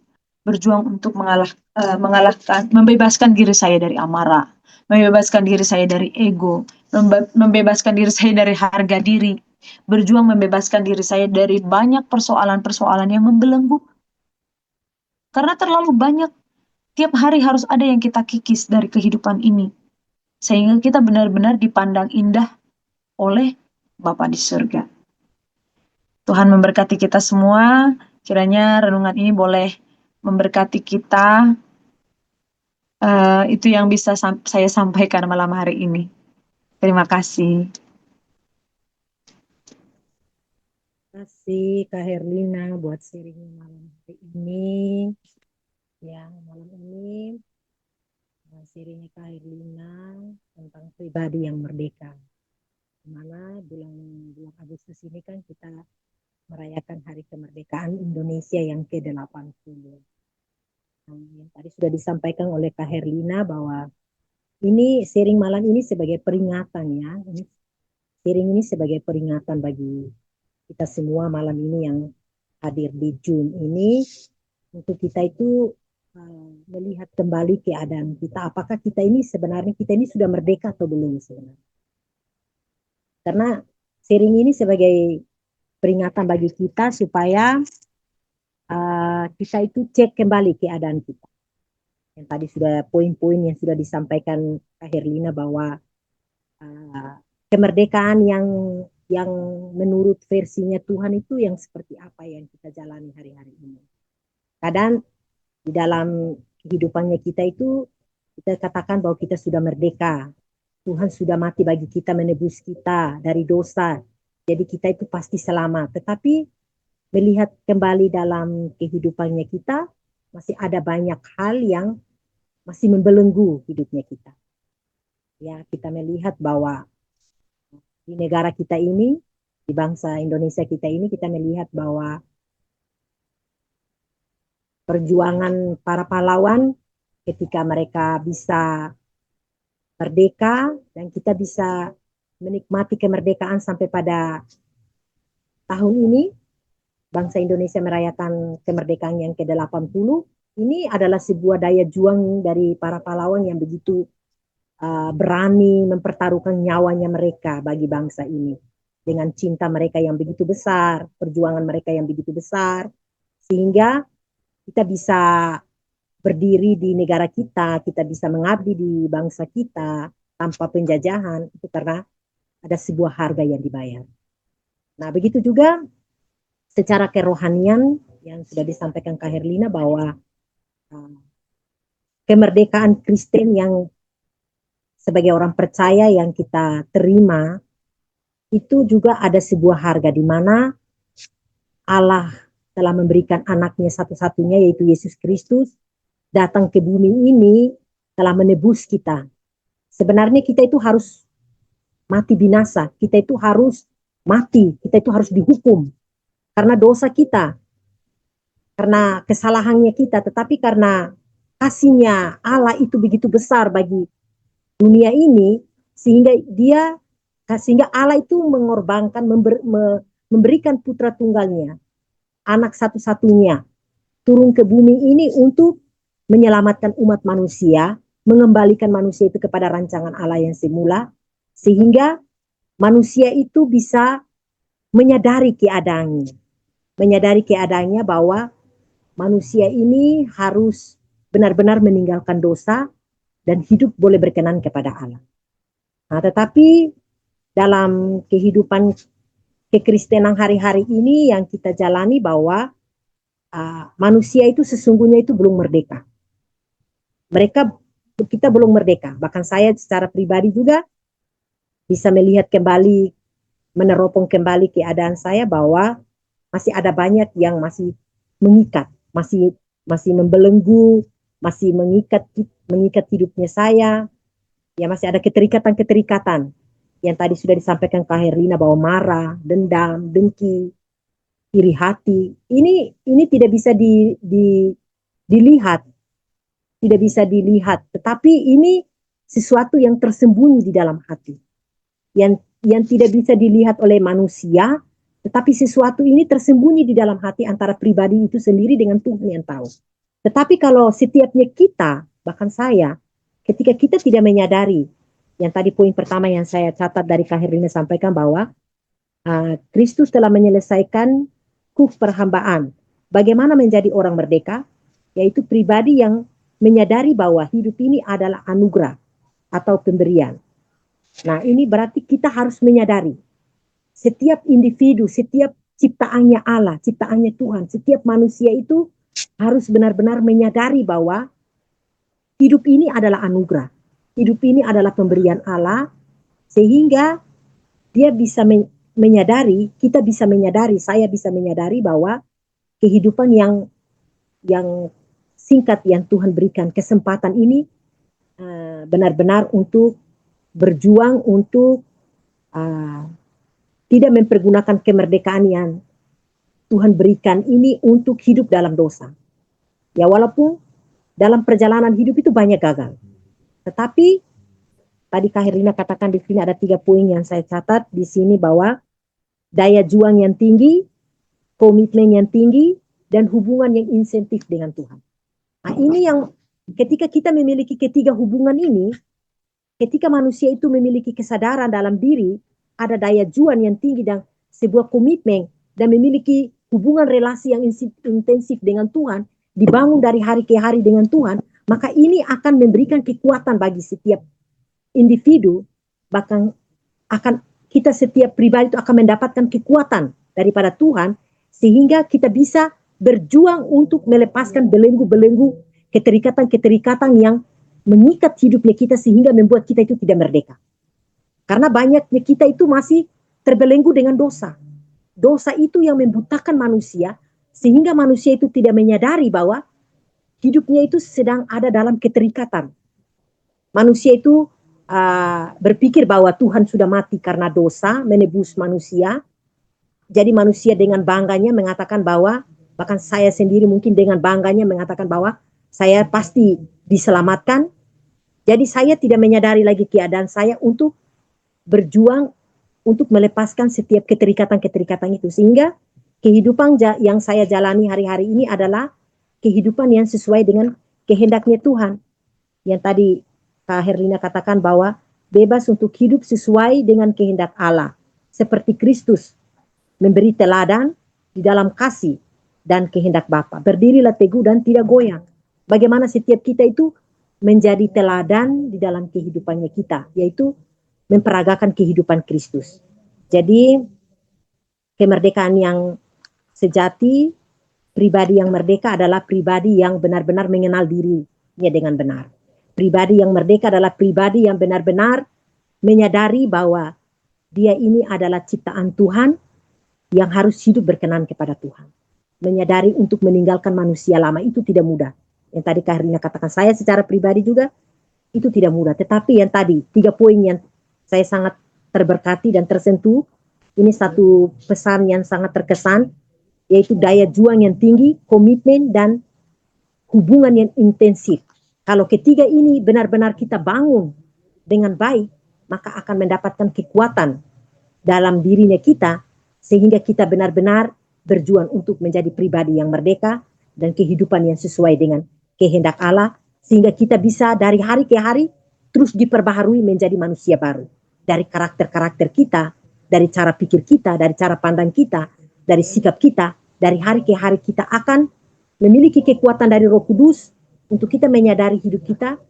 untuk mengalahkan, membebaskan diri saya dari amarah, membebaskan diri saya dari ego, membebaskan diri saya dari harga diri, berjuang membebaskan diri saya dari banyak persoalan-persoalan yang membelenggu. Karena terlalu banyak, tiap hari harus ada yang kita kikis dari kehidupan ini. Sehingga kita benar-benar dipandang indah oleh Bapa di surga. Tuhan memberkati kita semua. Kiranya renungan ini boleh memberkati kita. Itu yang bisa saya sampaikan malam hari ini. Terima kasih. Terima kasih Kak Herlina buat sharingnya malam hari ini. Ya, malam ini sharingnya Kak Herlina tentang pribadi yang merdeka. Dimana bulan Agustus ini kan kita merayakan Hari Kemerdekaan Indonesia yang ke-80. Yang tadi sudah disampaikan oleh Kak Herlina bahwa ini sharing malam ini sebagai peringatan ya. Sharing ini sebagai peringatan bagi kita semua malam ini yang hadir di Zoom ini, untuk kita itu melihat kembali keadaan kita. Apakah kita ini sebenarnya sudah merdeka atau belum sebenarnya? Karena sharing ini sebagai peringatan bagi kita supaya kita itu cek kembali keadaan kita. Yang tadi sudah poin-poin yang sudah disampaikan Kak Herlina bahwa kemerdekaan yang menurut versinya Tuhan itu yang seperti apa yang kita jalani hari-hari ini. Kadang di dalam kehidupannya kita itu kita katakan bahwa kita sudah merdeka. Tuhan sudah mati bagi kita, menebus kita dari dosa. Jadi kita itu pasti selamat. Tetapi melihat kembali dalam kehidupannya kita, masih ada banyak hal yang masih membelenggu hidupnya kita. Ya, kita melihat bahwa di negara kita ini, di bangsa Indonesia kita ini, kita melihat bahwa perjuangan para pahlawan ketika mereka bisa merdeka dan kita bisa menikmati kemerdekaan sampai pada tahun ini, bangsa Indonesia merayakan kemerdekaan yang ke-80, ini adalah sebuah daya juang dari para pahlawan yang begitu berani mempertaruhkan nyawanya mereka bagi bangsa ini. Dengan cinta mereka yang begitu besar, perjuangan mereka yang begitu besar, sehingga kita bisa berdiri di negara kita, kita bisa mengabdi di bangsa kita tanpa penjajahan, itu karena ada sebuah harga yang dibayar. Nah, begitu juga secara kerohanian yang sudah disampaikan Kak Herlina bahwa kemerdekaan Kristen yang sebagai orang percaya yang kita terima, itu juga ada sebuah harga di mana Allah telah memberikan anaknya satu-satunya yaitu Yesus Kristus datang ke bumi ini telah menebus kita. Sebenarnya kita itu harus mati binasa, kita itu harus mati, kita itu harus dihukum karena dosa kita, karena kesalahannya kita, tetapi karena kasihnya Allah itu begitu besar bagi dunia ini, sehingga Allah itu mengorbankan, memberikan putra tunggalnya, anak satu-satunya, turun ke bumi ini untuk menyelamatkan umat manusia, mengembalikan manusia itu kepada rancangan Allah yang semula, sehingga manusia itu bisa menyadari keadaannya bahwa manusia ini harus benar-benar meninggalkan dosa dan hidup boleh berkenan kepada Allah. Nah, tetapi dalam kehidupan kekristenan hari-hari ini yang kita jalani bahwa manusia itu sesungguhnya itu belum merdeka. Kita belum merdeka. Bahkan saya secara pribadi juga bisa melihat kembali, meneropong kembali keadaan saya bahwa masih ada banyak yang masih mengikat, masih membelenggu, masih mengikat hidupnya saya. Ya masih ada keterikatan yang tadi sudah disampaikan Kak Herlina bahwa marah, dendam, dengki, iri hati. Ini tidak bisa dilihat, tidak bisa dilihat. Tetapi ini sesuatu yang tersembunyi di dalam hati, yang tidak bisa dilihat oleh manusia, tetapi sesuatu ini tersembunyi di dalam hati antara pribadi itu sendiri dengan Tuhan yang tahu. Tetapi kalau setiapnya kita, bahkan saya, ketika kita tidak menyadari, yang tadi poin pertama yang saya catat dari Kak Herlina sampaikan bahwa Kristus telah menyelesaikan kuk perhambaan. Bagaimana menjadi orang merdeka? Yaitu pribadi yang menyadari bahwa hidup ini adalah anugerah atau pemberian. Nah, ini berarti kita harus menyadari setiap individu, setiap ciptaannya Allah, ciptaannya Tuhan, setiap manusia itu harus benar-benar menyadari bahwa hidup ini adalah anugerah. Hidup ini adalah pemberian Allah, sehingga dia bisa menyadari, kita bisa menyadari, saya bisa menyadari bahwa kehidupan yang singkat yang Tuhan berikan, kesempatan ini benar-benar untuk berjuang untuk tidak mempergunakan kemerdekaan yang Tuhan berikan ini untuk hidup dalam dosa. Ya walaupun dalam perjalanan hidup itu banyak gagal. Tetapi tadi Kak Herlina katakan di sini ada 3 poin yang saya catat di sini bahwa daya juang yang tinggi, komitmen yang tinggi, dan hubungan yang insentif dengan Tuhan. Nah ini yang ketika kita memiliki ketiga hubungan ini, ketika manusia itu memiliki kesadaran dalam diri, ada daya juang yang tinggi dan sebuah komitmen dan memiliki hubungan relasi yang intensif dengan Tuhan, dibangun dari hari ke hari dengan Tuhan, maka ini akan memberikan kekuatan bagi setiap individu, bahkan kita setiap pribadi itu akan mendapatkan kekuatan daripada Tuhan, sehingga kita bisa berjuang untuk melepaskan belenggu-belenggu keterikatan-keterikatan yang mengikat hidupnya kita sehingga membuat kita itu tidak merdeka. Karena banyaknya kita itu masih terbelenggu dengan dosa. Dosa itu yang membutakan manusia sehingga manusia itu tidak menyadari bahwa hidupnya itu sedang ada dalam keterikatan. Manusia itu berpikir bahwa Tuhan sudah mati karena dosa, menebus manusia. Jadi manusia dengan bangganya mengatakan bahwa, bahkan saya sendiri mungkin dengan bangganya mengatakan bahwa saya pasti diselamatkan. Jadi saya tidak menyadari lagi keadaan saya untuk berjuang untuk melepaskan setiap keterikatan-keterikatan itu. Sehingga kehidupan yang saya jalani hari-hari ini adalah kehidupan yang sesuai dengan kehendaknya Tuhan. Yang tadi Kak Herlina katakan bahwa bebas untuk hidup sesuai dengan kehendak Allah. Seperti Kristus memberi teladan di dalam kasih dan kehendak Bapa. Berdirilah teguh dan tidak goyang. Bagaimana setiap kita itu menjadi teladan di dalam kehidupannya kita, yaitu memperagakan kehidupan Kristus. Jadi kemerdekaan yang sejati, pribadi yang merdeka adalah pribadi yang benar-benar mengenal diri dengan benar. Pribadi yang merdeka adalah pribadi yang benar-benar menyadari bahwa dia ini adalah ciptaan Tuhan yang harus hidup berkenan kepada Tuhan. Menyadari untuk meninggalkan manusia lama itu tidak mudah. Yang tadi Kak Herlina katakan, saya secara pribadi juga itu tidak mudah. Tetapi yang tadi, 3 poin yang saya sangat terberkati dan tersentuh, ini satu pesan yang sangat terkesan, yaitu daya juang yang tinggi, komitmen, dan hubungan yang intensif. Kalau ketiga ini benar-benar kita bangun dengan baik, maka akan mendapatkan kekuatan dalam dirinya kita, sehingga kita benar-benar berjuang untuk menjadi pribadi yang merdeka dan kehidupan yang sesuai dengan kehendak Allah, sehingga kita bisa dari hari ke hari terus diperbaharui menjadi manusia baru. Dari karakter-karakter kita, dari cara pikir kita, dari cara pandang kita, dari sikap kita, dari hari ke hari kita akan memiliki kekuatan dari Roh Kudus untuk kita menyadari hidup kita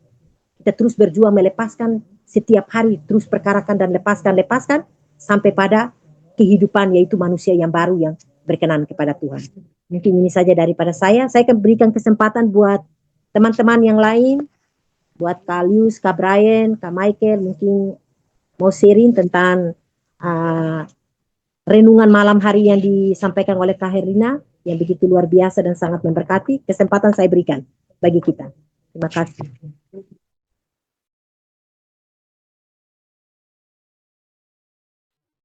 terus berjuang melepaskan setiap hari, terus perkarakan dan lepaskan, sampai pada kehidupan yaitu manusia yang baru yang berkenan kepada Tuhan. Mungkin ini saja daripada saya akan berikan kesempatan buat teman-teman yang lain, buat Kak Lius, Kak Brian, Kak Michael, mungkin mau sharing tentang renungan malam hari yang disampaikan oleh Kak Herlina, yang begitu luar biasa dan sangat memberkati. Kesempatan saya berikan bagi kita. Terima kasih.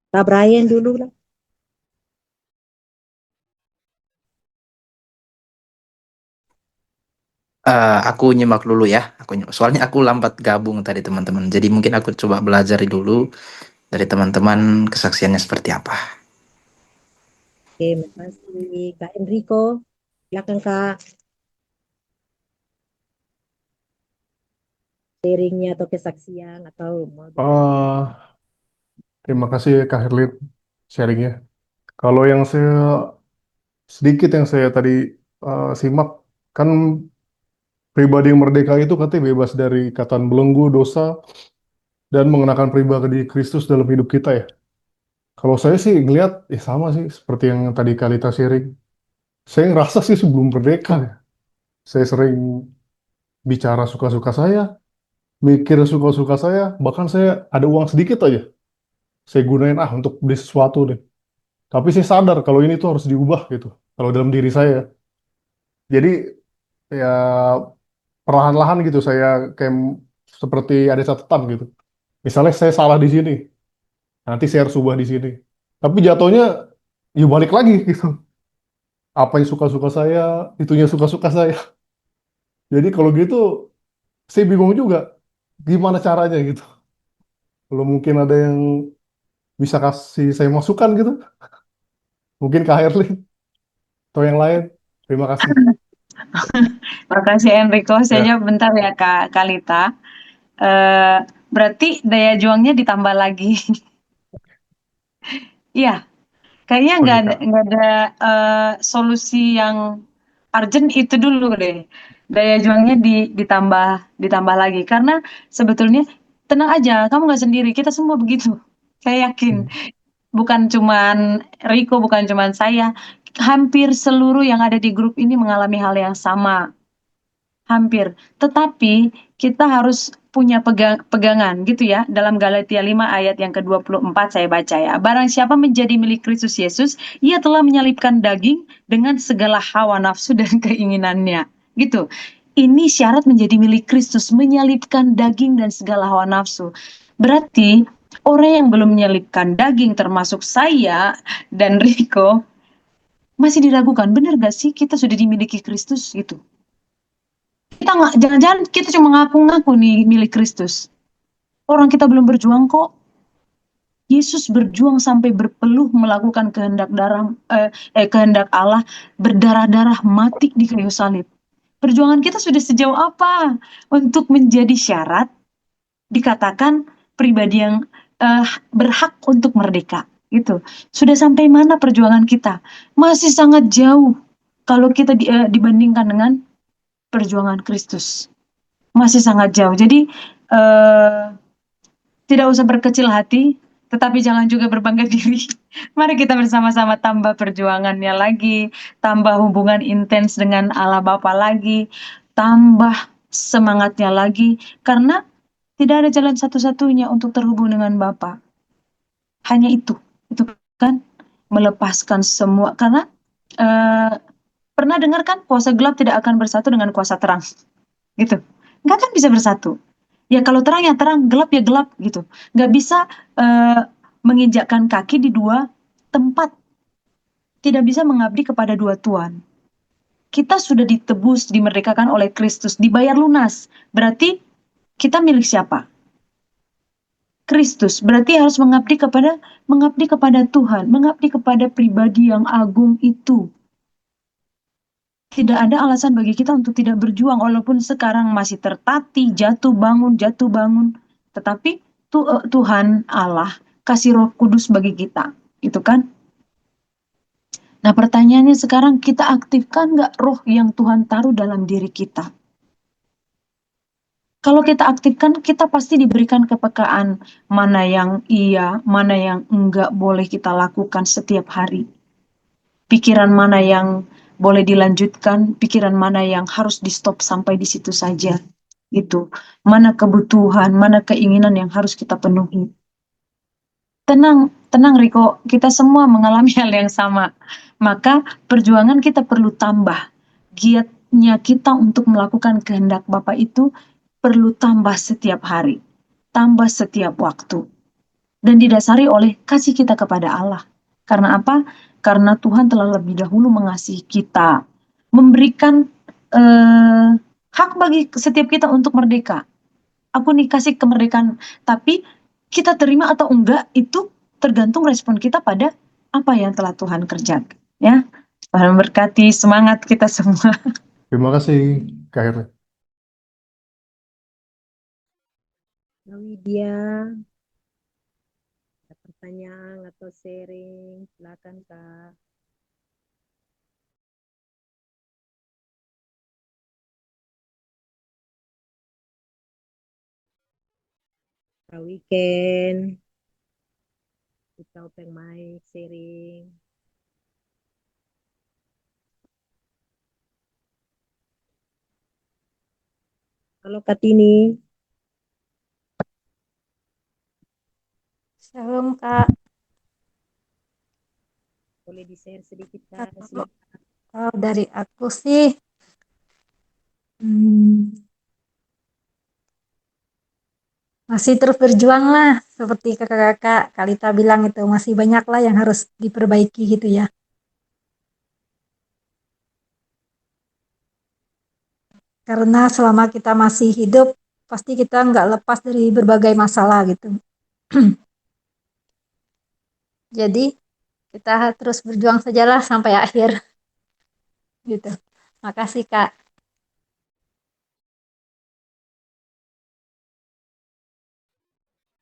Kak Brian dulu lah. Aku nyimak dulu ya. Soalnya aku lambat gabung tadi teman-teman. Jadi mungkin aku coba belajar dulu dari teman-teman kesaksiannya seperti apa. Oke, makasih Kak Enrico. Silakan Kak, sharingnya atau kesaksian atau mau Terima kasih Kak Herlin sharingnya. Kalau yang saya sedikit yang saya tadi simak, kan pribadi yang merdeka itu katanya bebas dari ikatan belenggu dosa dan mengenakan pribadi Kristus dalam hidup kita ya. Kalau saya sih ngelihat sama sih seperti yang tadi Kalita sharing. Saya ngerasa sih sebelum merdeka ya. Saya sering bicara suka-suka saya, mikir suka-suka saya, bahkan saya ada uang sedikit aja. Saya gunain untuk beli sesuatu deh. Tapi saya sadar kalau ini tuh harus diubah gitu. Kalau dalam diri saya. Jadi ya perlahan-lahan gitu saya kayak seperti ada catatan gitu. Misalnya saya salah di sini, nanti saya harus ubah di sini. Tapi jatuhnya ya balik lagi gitu. Apa yang suka-suka saya, itunya suka-suka saya. Jadi kalau gitu saya bingung juga gimana caranya gitu. Kalau mungkin ada yang bisa kasih saya masukan gitu, mungkin Kak Herlin atau yang lain. Terima kasih. Makasih Enrico. Saya Ya, jawab bentar ya Kak Kalita. Eh, Berarti daya juangnya ditambah lagi. Iya, kayaknya oke Kak. nggak ada solusi yang urgent itu dulu deh. Daya juangnya ditambah ditambah lagi karena sebetulnya tenang aja, kamu nggak sendiri. Kita semua begitu. Saya yakin. Hmm. Bukan cuman Riko, bukan cuman saya. Hampir seluruh yang ada di grup ini mengalami hal yang sama. Hampir. Tetapi kita harus punya pegangan gitu ya. Dalam Galatia 5 ayat yang ke-24 saya baca ya. Barang siapa menjadi milik Kristus Yesus, ia telah menyalibkan daging dengan segala hawa nafsu dan keinginannya. Gitu. Ini syarat menjadi milik Kristus, menyalibkan daging dan segala hawa nafsu. Berarti orang yang belum menyalibkan daging termasuk saya dan Riko masih diragukan, benar gak sih kita sudah dimiliki Kristus gitu. Kita nggak, jangan-jangan kita cuma ngaku-ngaku nih milik Kristus. Orang kita belum berjuang kok. Yesus berjuang sampai berpeluh melakukan kehendak Allah, berdarah-darah mati di kayu salib. Perjuangan kita sudah sejauh apa untuk menjadi syarat dikatakan pribadi yang berhak untuk merdeka. Gitu. Sudah sampai mana perjuangan kita? Masih sangat jauh kalau kita dibandingkan dengan perjuangan Kristus. Masih sangat jauh. Jadi tidak usah berkecil hati, tetapi jangan juga berbangga diri. Mari kita bersama-sama tambah perjuangannya lagi, tambah hubungan intens dengan Allah Bapa lagi, tambah semangatnya lagi, karena tidak ada jalan satu-satunya untuk terhubung dengan Bapa. Hanya itu kan, melepaskan semua. Karena pernah dengar kan, kuasa gelap tidak akan bersatu dengan kuasa terang, gitu. Nggak akan bisa bersatu. Ya kalau terang ya terang, gelap ya gelap, gitu. Nggak bisa menginjakkan kaki di dua tempat. Tidak bisa mengabdi kepada dua tuan. Kita sudah ditebus, dimerdekakan oleh Kristus, dibayar lunas. Berarti kita milik siapa? Kristus. Berarti harus mengabdi kepada Tuhan, mengabdi kepada pribadi yang agung itu. Tidak ada alasan bagi kita untuk tidak berjuang, walaupun sekarang masih tertatih, jatuh bangun. Tetapi Tuhan Allah kasih Roh Kudus bagi kita, itu kan? Nah, pertanyaannya sekarang, kita aktifkan nggak roh yang Tuhan taruh dalam diri kita? Kalau kita aktifkan, kita pasti diberikan kepekaan mana yang iya, mana yang enggak boleh kita lakukan setiap hari. Pikiran mana yang boleh dilanjutkan, pikiran mana yang harus di-stop sampai di situ saja. Itu. Mana kebutuhan, mana keinginan yang harus kita penuhi. Tenang Riko, kita semua mengalami hal yang sama. Maka perjuangan kita perlu tambah. Giatnya kita untuk melakukan kehendak Bapa itu perlu tambah setiap hari, tambah setiap waktu. Dan didasari oleh kasih kita kepada Allah. Karena apa? Karena Tuhan telah lebih dahulu mengasihi kita, memberikan hak bagi setiap kita untuk merdeka. Aku nih kasih kemerdekaan, tapi kita terima atau enggak itu tergantung respon kita pada apa yang telah Tuhan kerjakan. Ya, Tuhan memberkati, semangat kita semua. Terima kasih, Kak Herli. Kak Widya, ada pertanyaan atau sharing, silakan Kak. Kak Weekend, kita open mic, sharing. Halo Kak Tini. Shalom Kak. Boleh di-share sedikit Kak? Silakan. Kalau dari aku sih masih terus berjuang lah, seperti kakak-kakak Kalita bilang itu masih banyak lah yang harus diperbaiki gitu ya. Karena selama kita masih hidup pasti kita nggak lepas dari berbagai masalah gitu. Jadi kita terus berjuang sajalah sampai akhir gitu. Makasih Kak.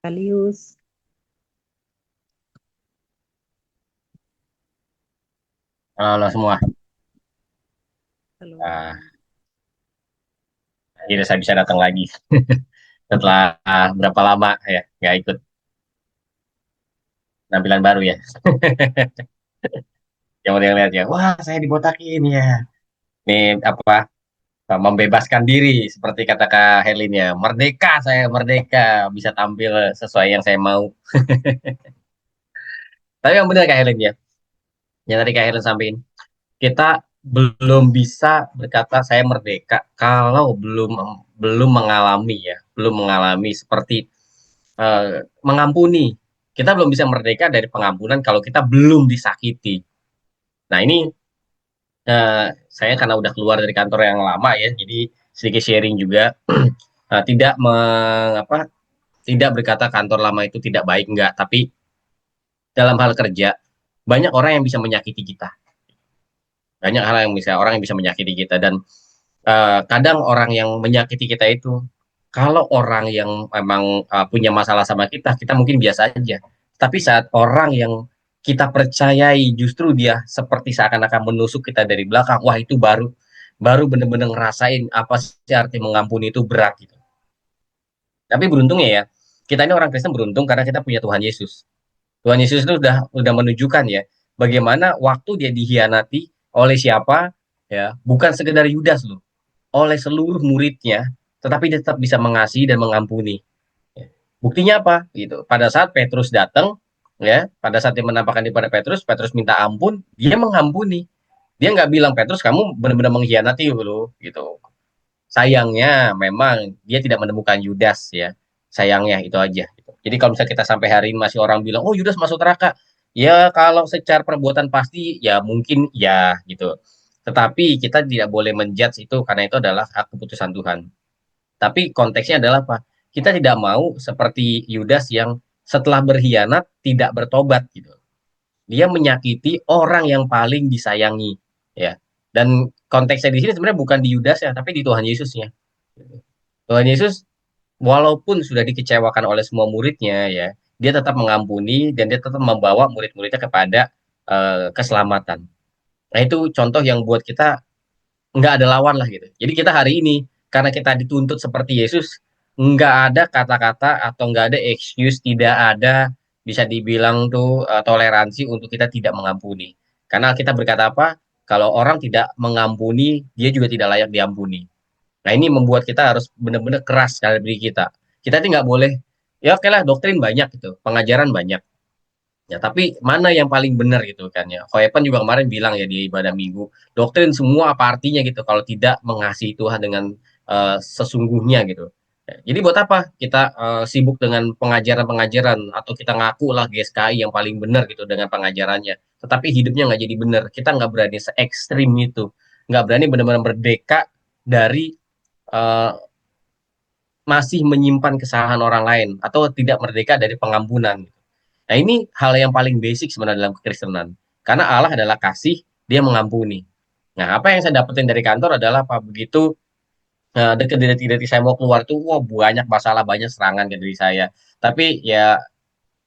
Kalius. Halo semua. Halo. Akhirnya saya bisa datang lagi setelah berapa lama ya nggak ikut penampilan baru ya. Yang udah lihat ya, wah saya dibotakin ya. Ini apa? Membebaskan diri seperti kata Kak Helin ya. Merdeka, saya merdeka, bisa tampil sesuai yang saya mau. Tapi yang benar Kak Helin ya. Yang tadi Kak Helin sampaikan, kita belum bisa berkata saya merdeka kalau belum mengalami ya, belum mengalami seperti mengampuni. Kita belum bisa merdeka dari pengampunan kalau kita belum disakiti. Nah ini saya karena udah keluar dari kantor yang lama ya, jadi sedikit sharing juga. Tidak tidak berkata kantor lama itu tidak baik, enggak. Tapi dalam hal kerja banyak orang yang bisa menyakiti kita. Banyak hal yang bisa orang yang bisa menyakiti kita dan kadang orang yang menyakiti kita itu kalau orang yang memang punya masalah sama kita, kita mungkin biasa aja. Tapi saat orang yang kita percayai justru dia seperti seakan-akan menusuk kita dari belakang, wah itu baru benar-benar ngerasain apa sih arti mengampuni itu berat gitu. Tapi beruntungnya ya, kita ini orang Kristen beruntung karena kita punya Tuhan Yesus. Tuhan Yesus itu udah menunjukkan ya bagaimana waktu dia dihianati oleh siapa ya, bukan sekedar Yudas loh. oleh seluruh muridnya, tetapi dia tetap bisa mengasihi dan mengampuni. Ya. Buktinya apa? Gitu. Pada saat Petrus datang, ya, pada saat dia menampakkan diri pada Petrus, Petrus minta ampun, dia mengampuni. Dia nggak bilang, Petrus kamu benar-benar mengkhianati loh, gitu. Sayangnya memang dia tidak menemukan Yudas ya. Sayangnya itu aja. Gitu. Jadi kalau misalnya kita sampai hari ini masih orang bilang, oh Yudas masuk neraka. Ya kalau secara perbuatan pasti ya mungkin ya gitu. Tetapi kita tidak boleh menjudge itu karena itu adalah hak keputusan Tuhan. Tapi konteksnya adalah apa? Kita tidak mau seperti Yudas yang setelah berkhianat tidak bertobat gitu. Dia menyakiti orang yang paling disayangi, ya. Dan konteksnya di sini sebenarnya bukan di Yudas ya, tapi di Tuhan Yesusnya. Tuhan Yesus walaupun sudah dikecewakan oleh semua muridnya, ya, dia tetap mengampuni dan dia tetap membawa murid-muridnya kepada keselamatan. Nah itu contoh yang buat kita nggak ada lawan lah gitu. Jadi kita hari ini karena kita dituntut seperti Yesus, nggak ada kata-kata atau nggak ada excuse, tidak ada bisa dibilang tuh toleransi untuk kita tidak mengampuni. Karena kita berkata apa? Kalau orang tidak mengampuni, dia juga tidak layak diampuni. Nah ini membuat kita harus benar-benar keras dalam diri kita. Kita tuh nggak boleh, ya oke lah doktrin banyak gitu, pengajaran banyak. Ya, tapi mana yang paling benar gitu kan ya. Hoepan juga kemarin bilang ya di ibadah minggu, doktrin semua apa artinya gitu kalau tidak mengasihi Tuhan dengan sesungguhnya gitu. Ya, jadi buat apa kita sibuk dengan pengajaran-pengajaran atau kita ngaku lah GSKI yang paling benar gitu dengan pengajarannya. Tetapi hidupnya nggak jadi benar. Kita nggak berani se-ekstrim itu. Nggak berani benar-benar merdeka dari eh, masih menyimpan kesalahan orang lain atau tidak merdeka dari pengampunan. Nah, ini hal yang paling basic sebenarnya dalam kekristenan. Karena Allah adalah kasih, dia mengampuni. Nah, apa yang saya dapetin dari kantor adalah apa begitu detik-detik saya mau keluar tuh, wah banyak masalah, banyak serangan ke diri saya. Tapi ya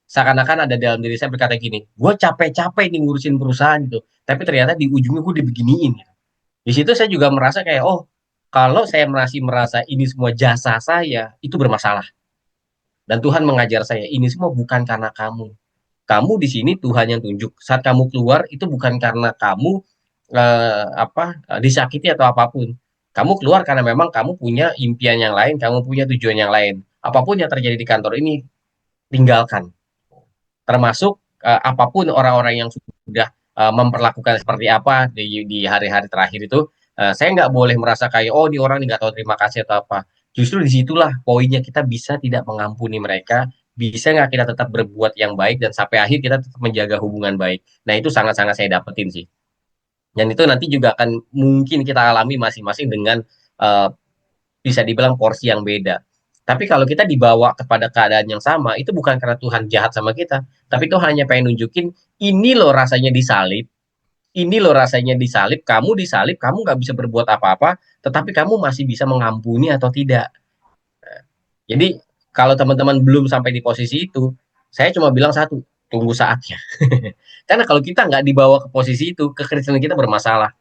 seakan-akan ada dalam diri saya berkata gini, gue capek-capek nih ngurusin perusahaan gitu. Tapi ternyata di ujungnya gue dibeginiin. Gitu. Di situ saya juga merasa kayak, oh kalau saya masih merasa ini semua jasa saya, itu bermasalah. Dan Tuhan mengajar saya, ini semua bukan karena kamu. Kamu di sini Tuhan yang tunjuk. Saat kamu keluar itu bukan karena kamu disakiti atau apapun. Kamu keluar karena memang kamu punya impian yang lain, kamu punya tujuan yang lain. Apapun yang terjadi di kantor ini tinggalkan. Termasuk apapun orang-orang yang sudah memperlakukan seperti apa di hari-hari terakhir itu, saya nggak boleh merasa kayak oh ini orang nggak tahu terima kasih atau apa. Justru disitulah poinnya kita bisa tidak mengampuni mereka, bisa nggak kita tetap berbuat yang baik dan sampai akhir kita tetap menjaga hubungan baik. Nah itu sangat-sangat saya dapetin sih. Dan itu nanti juga akan mungkin kita alami masing-masing dengan uh, bisa dibilang porsi yang beda. Tapi kalau kita dibawa kepada keadaan yang sama, itu bukan karena Tuhan jahat sama kita, tapi Tuhan hanya pengen nunjukin, ini loh rasanya disalib, ini loh rasanya disalib, kamu nggak bisa berbuat apa-apa, tetapi kamu masih bisa mengampuni atau tidak. Jadi kalau teman-teman belum sampai di posisi itu, saya cuma bilang satu, tunggu saatnya. Karena kalau kita nggak dibawa ke posisi itu, kekristenan kita bermasalah.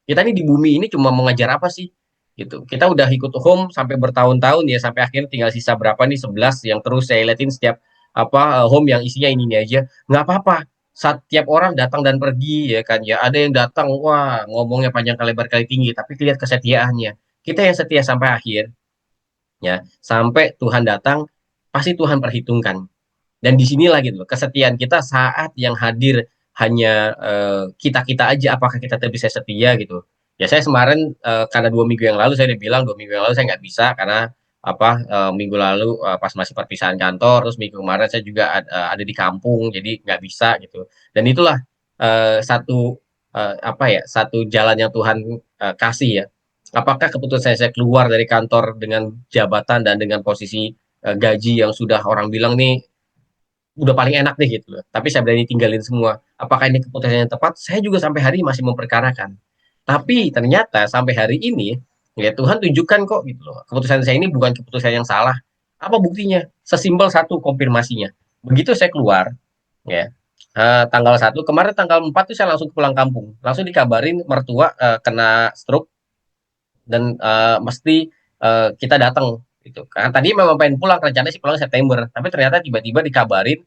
Kita ini di bumi ini cuma mengajar apa sih? Gitu. Kita udah ikut home sampai bertahun-tahun ya sampai akhirnya tinggal sisa berapa nih 11 yang terus saya liatin setiap home yang isinya ini aja. Nggak apa-apa. Setiap orang datang dan pergi ya kan ya. Ada yang datang wah ngomongnya panjang kali lebar kali tinggi tapi lihat kesetiaannya. Kita yang setia sampai akhir ya sampai Tuhan datang pasti Tuhan perhitungkan. Dan disinilah gitu loh, kesetiaan kita saat yang hadir hanya kita-kita aja, apakah kita bisa setia gitu. Ya saya kemarin karena 2 minggu yang lalu saya udah bilang 2 minggu yang lalu saya nggak bisa karena minggu lalu pas masih perpisahan kantor, terus minggu kemarin saya juga ada di kampung, jadi nggak bisa gitu. Dan itulah satu jalan yang Tuhan kasih ya. Apakah keputusan saya keluar dari kantor dengan jabatan dan dengan posisi gaji yang sudah orang bilang nih udah paling enak deh gitu loh. Tapi saya berani tinggalin semua. Apakah ini keputusan yang tepat? Saya juga sampai hari ini masih memperkarakan. Tapi ternyata sampai hari ini ya Tuhan tunjukkan kok gitu loh. Keputusan saya ini bukan keputusan yang salah. Apa buktinya? Sesimpel satu konfirmasinya. Begitu saya keluar ya tanggal 1 kemarin tanggal 4 tuh saya langsung pulang kampung. Langsung dikabarin mertua kena stroke dan mesti kita datang gitu. Karena tadi memang pengen pulang rencananya sih pulang September, tapi ternyata tiba-tiba dikabarin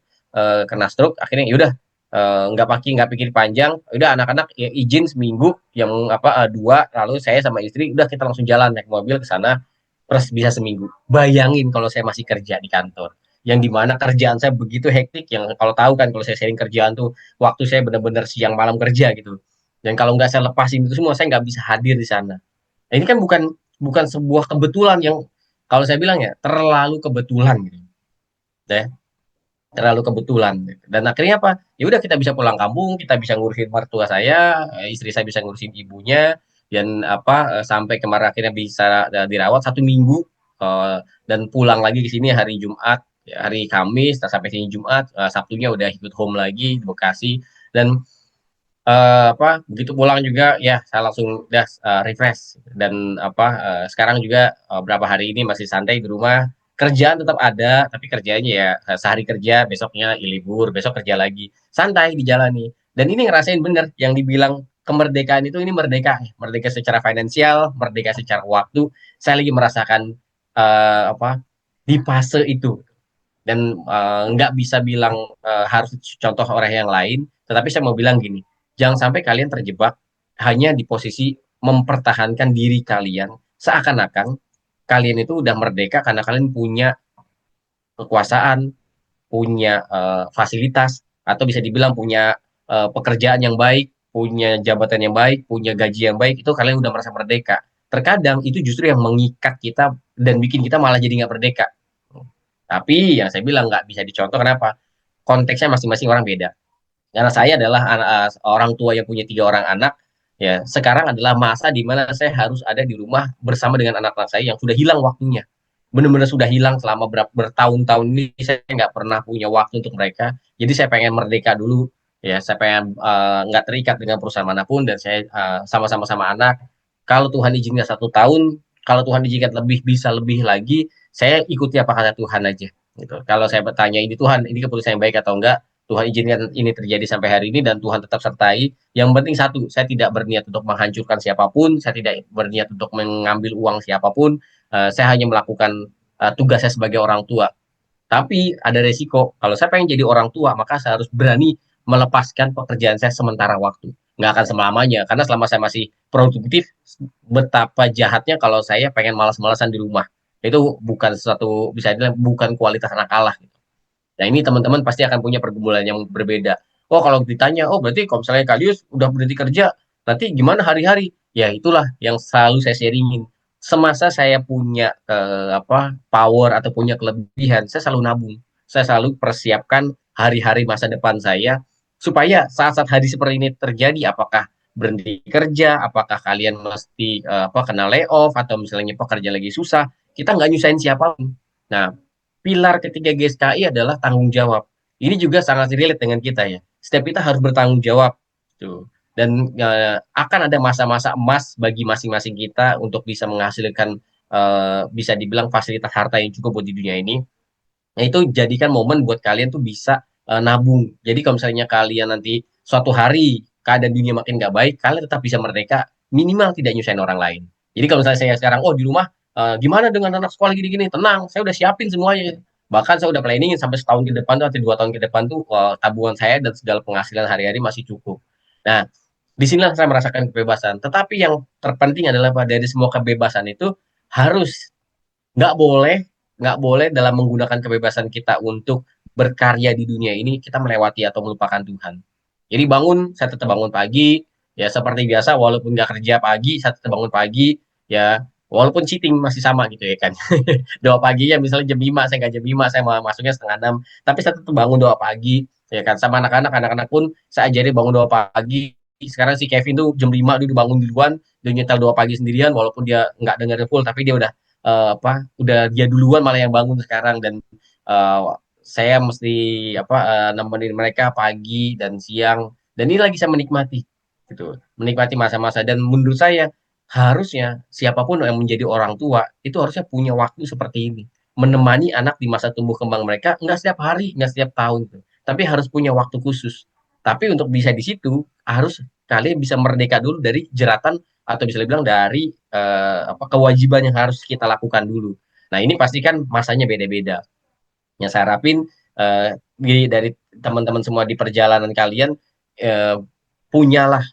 kena stroke, akhirnya yaudah nggak pikir panjang, udah anak-anak ya izin seminggu yang apa 2, lalu saya sama istri udah kita langsung jalan naik mobil ke sana, terus bisa seminggu. Bayangin kalau saya masih kerja di kantor, yang dimana kerjaan saya begitu hektik, yang kalau tahu kan kalau saya sharing kerjaan tuh waktu saya benar-benar siang malam kerja gitu. Dan kalau nggak saya lepasin itu semua, saya nggak bisa hadir di sana. Nah, ini kan bukan bukan sebuah kebetulan yang kalau saya bilang ya terlalu kebetulan gitu. Ya, terlalu kebetulan. Dan akhirnya apa? Ya udah kita bisa pulang kampung, kita bisa ngurusin mertua saya, istri saya bisa ngurusin ibunya, dan apa sampai kemarin akhirnya bisa dirawat 1 minggu, dan pulang lagi ke sini hari Jumat, ya, hari Kamis, sampai sini Jumat, Sabtunya udah ikut home lagi di Bekasi. Dan apa begitu pulang juga ya saya langsung udah refresh, dan apa sekarang juga berapa hari ini masih santai di rumah, kerjaan tetap ada tapi kerjanya ya sehari kerja besoknya libur, besok kerja lagi, santai dijalani. Dan ini ngerasain bener yang dibilang kemerdekaan itu, ini merdeka, merdeka secara finansial, merdeka secara waktu. Saya lagi merasakan apa di fase itu. Dan nggak bisa bilang harus contoh orang yang lain, tetapi saya mau bilang gini, jangan sampai kalian terjebak hanya di posisi mempertahankan diri kalian, seakan-akan kalian itu udah merdeka karena kalian punya kekuasaan, punya fasilitas, atau bisa dibilang punya pekerjaan yang baik, punya jabatan yang baik, punya gaji yang baik, itu kalian udah merasa merdeka. Terkadang itu justru yang mengikat kita dan bikin kita malah jadi nggak merdeka. Tapi yang saya bilang nggak bisa dicontoh, kenapa? Konteksnya masing-masing orang beda. Karena saya adalah orang tua yang punya 3 orang anak, ya sekarang adalah masa di mana saya harus ada di rumah bersama dengan anak-anak saya yang sudah hilang waktunya. Benar-benar sudah hilang selama bertahun-tahun ini, saya nggak pernah punya waktu untuk mereka. Jadi saya pengen merdeka dulu, ya saya pengen nggak terikat dengan perusahaan manapun, dan saya sama-sama sama anak. Kalau Tuhan izinkan 1 tahun, kalau Tuhan izinkan lebih, bisa lebih lagi, saya ikuti apa kata Tuhan aja. Gitu. Kalau saya bertanya ini Tuhan, ini keputusan yang baik atau enggak, Tuhan izinkan ini terjadi sampai hari ini dan Tuhan tetap sertai. Yang penting satu, saya tidak berniat untuk menghancurkan siapapun, saya tidak berniat untuk mengambil uang siapapun, saya hanya melakukan tugas saya sebagai orang tua. Tapi ada resiko, kalau saya pengen jadi orang tua, maka saya harus berani melepaskan pekerjaan saya sementara waktu. Nggak akan selamanya, karena selama saya masih produktif, betapa jahatnya kalau saya pengen malas-malasan di rumah. Itu bukan sesuatu, bisa dibilang bukan kualitas anak Allah. Nah, ini teman-teman pasti akan punya pergumulan yang berbeda. Oh, kalau ditanya, oh berarti kalau misalnya Kalius udah berhenti kerja, nanti gimana hari-hari? Ya, itulah yang selalu saya sharingin. Semasa saya punya apa power atau punya kelebihan, saya selalu nabung. Saya selalu persiapkan hari-hari masa depan saya supaya saat-saat hari seperti ini terjadi, apakah berhenti kerja, apakah kalian mesti apa kena layoff atau misalnya pekerja lagi susah, kita nggak nyusahin siapapun. Nah, pilar ketiga GSKI adalah tanggung jawab. Ini juga sangat relate dengan kita ya. Setiap kita harus bertanggung jawab. Tuh. Dan akan ada masa-masa emas bagi masing-masing kita untuk bisa menghasilkan bisa dibilang fasilitas harta yang cukup buat di dunia ini. Nah, itu jadikan momen buat kalian tuh bisa nabung. Jadi kalau misalnya kalian nanti suatu hari keadaan dunia makin nggak baik, kalian tetap bisa merdeka, minimal tidak nyusahin orang lain. Jadi kalau misalnya saya sekarang, oh di rumah, gimana dengan anak sekolah gini-gini, tenang, saya udah siapin semuanya. Bahkan saya udah planningin sampai setahun ke depan tuh, atau 2 tahun ke depan tuh, tabungan saya dan segala penghasilan hari-hari masih cukup. Nah, disinilah saya merasakan kebebasan. Tetapi yang terpenting adalah dari semua kebebasan itu harus nggak boleh nggak boleh dalam menggunakan kebebasan kita untuk berkarya di dunia ini kita melewati atau melupakan Tuhan. Jadi bangun, saya tetap bangun pagi, ya seperti biasa, walaupun nggak kerja pagi, saya tetap bangun pagi, ya walaupun cheating masih sama gitu ya kan. Doa paginya misalnya jam 5, saya nggak jam 5, saya mau masuknya setengah 6, tapi saya tetap bangun doa pagi, ya kan. Sama anak-anak pun saya ajari bangun doa pagi. Sekarang si Kevin tuh jam 5 dia udah bangun duluan, dia nyetel doa pagi sendirian, walaupun dia nggak dengerin full, tapi dia udah dia duluan malah yang bangun sekarang. Dan eh, saya mesti nemenin mereka pagi dan siang, dan ini lagi saya menikmati gitu, menikmati masa-masa. Dan menurut saya harusnya siapapun yang menjadi orang tua itu harusnya punya waktu seperti ini, menemani anak di masa tumbuh kembang mereka, nggak setiap hari, nggak setiap tahun tuh, tapi harus punya waktu khusus. Tapi untuk bisa di situ harus kalian bisa merdeka dulu dari jeratan, atau bisa dibilang dari kewajiban yang harus kita lakukan dulu. Nah, ini pasti kan masanya beda-beda. Yang saya harapin teman-teman semua di perjalanan kalian eh, punyalah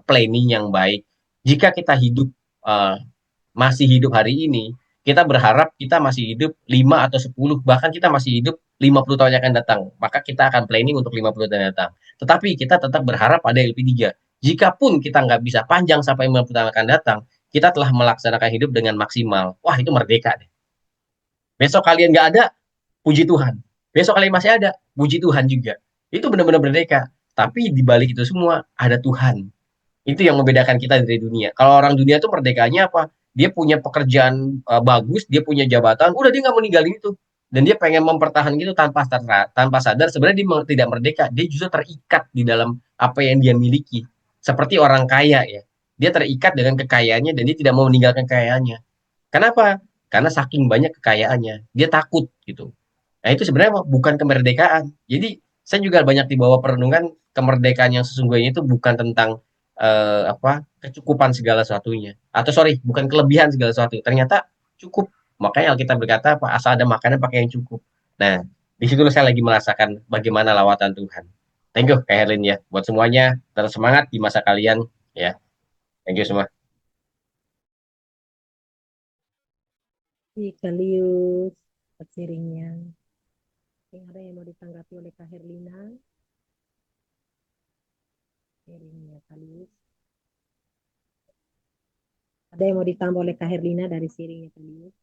planning yang baik. Jika kita eh, masih hidup hari ini, kita berharap kita masih hidup 5 atau 10, bahkan kita masih hidup 50 tahun yang akan datang. Maka kita akan planning untuk 50 tahun yang datang. Tetapi kita tetap berharap ada LP3. Jikapun kita nggak bisa panjang sampai 50 tahun yang akan datang, kita telah melaksanakan hidup dengan maksimal. Wah, itu merdeka deh. Besok kalian nggak ada, puji Tuhan. Besok kalian masih ada, puji Tuhan juga. Itu benar-benar merdeka. Tapi di balik itu semua ada Tuhan. Itu yang membedakan kita dari dunia. Kalau orang dunia itu merdekanya apa? Dia punya pekerjaan bagus, dia punya jabatan, udah dia nggak mau ninggalin itu. Dan dia pengen mempertahankan itu tanpa sadar sebenarnya dia tidak merdeka. Dia justru terikat di dalam apa yang dia miliki. Seperti orang kaya ya. Dia terikat dengan kekayaannya dan dia tidak mau meninggalkan kekayaannya. Kenapa? Karena saking banyak kekayaannya, dia takut gitu. Nah, itu sebenarnya bukan kemerdekaan. Jadi, saya juga banyak dibawa perenungan kemerdekaan yang sesungguhnya itu bukan tentang kecukupan segala sesuatunya. Atau sorry, bukan kelebihan segala sesuatu. Ternyata cukup. Makanya Alkitab berkata apa? Asal ada makanan pakai yang cukup. Nah, di situ saya lagi merasakan bagaimana lawatan Tuhan. Thank you Kak Herlin ya. Buat semuanya, tetap semangat di masa kalian ya. Thank you semua. Si Kalius, sharingnya. Ada yang mau ditanggapi oleh Kak Herlina? Sharingnya Kalius. Ada yang mau ditambah oleh Kak Herlina dari sharingnya Kalius?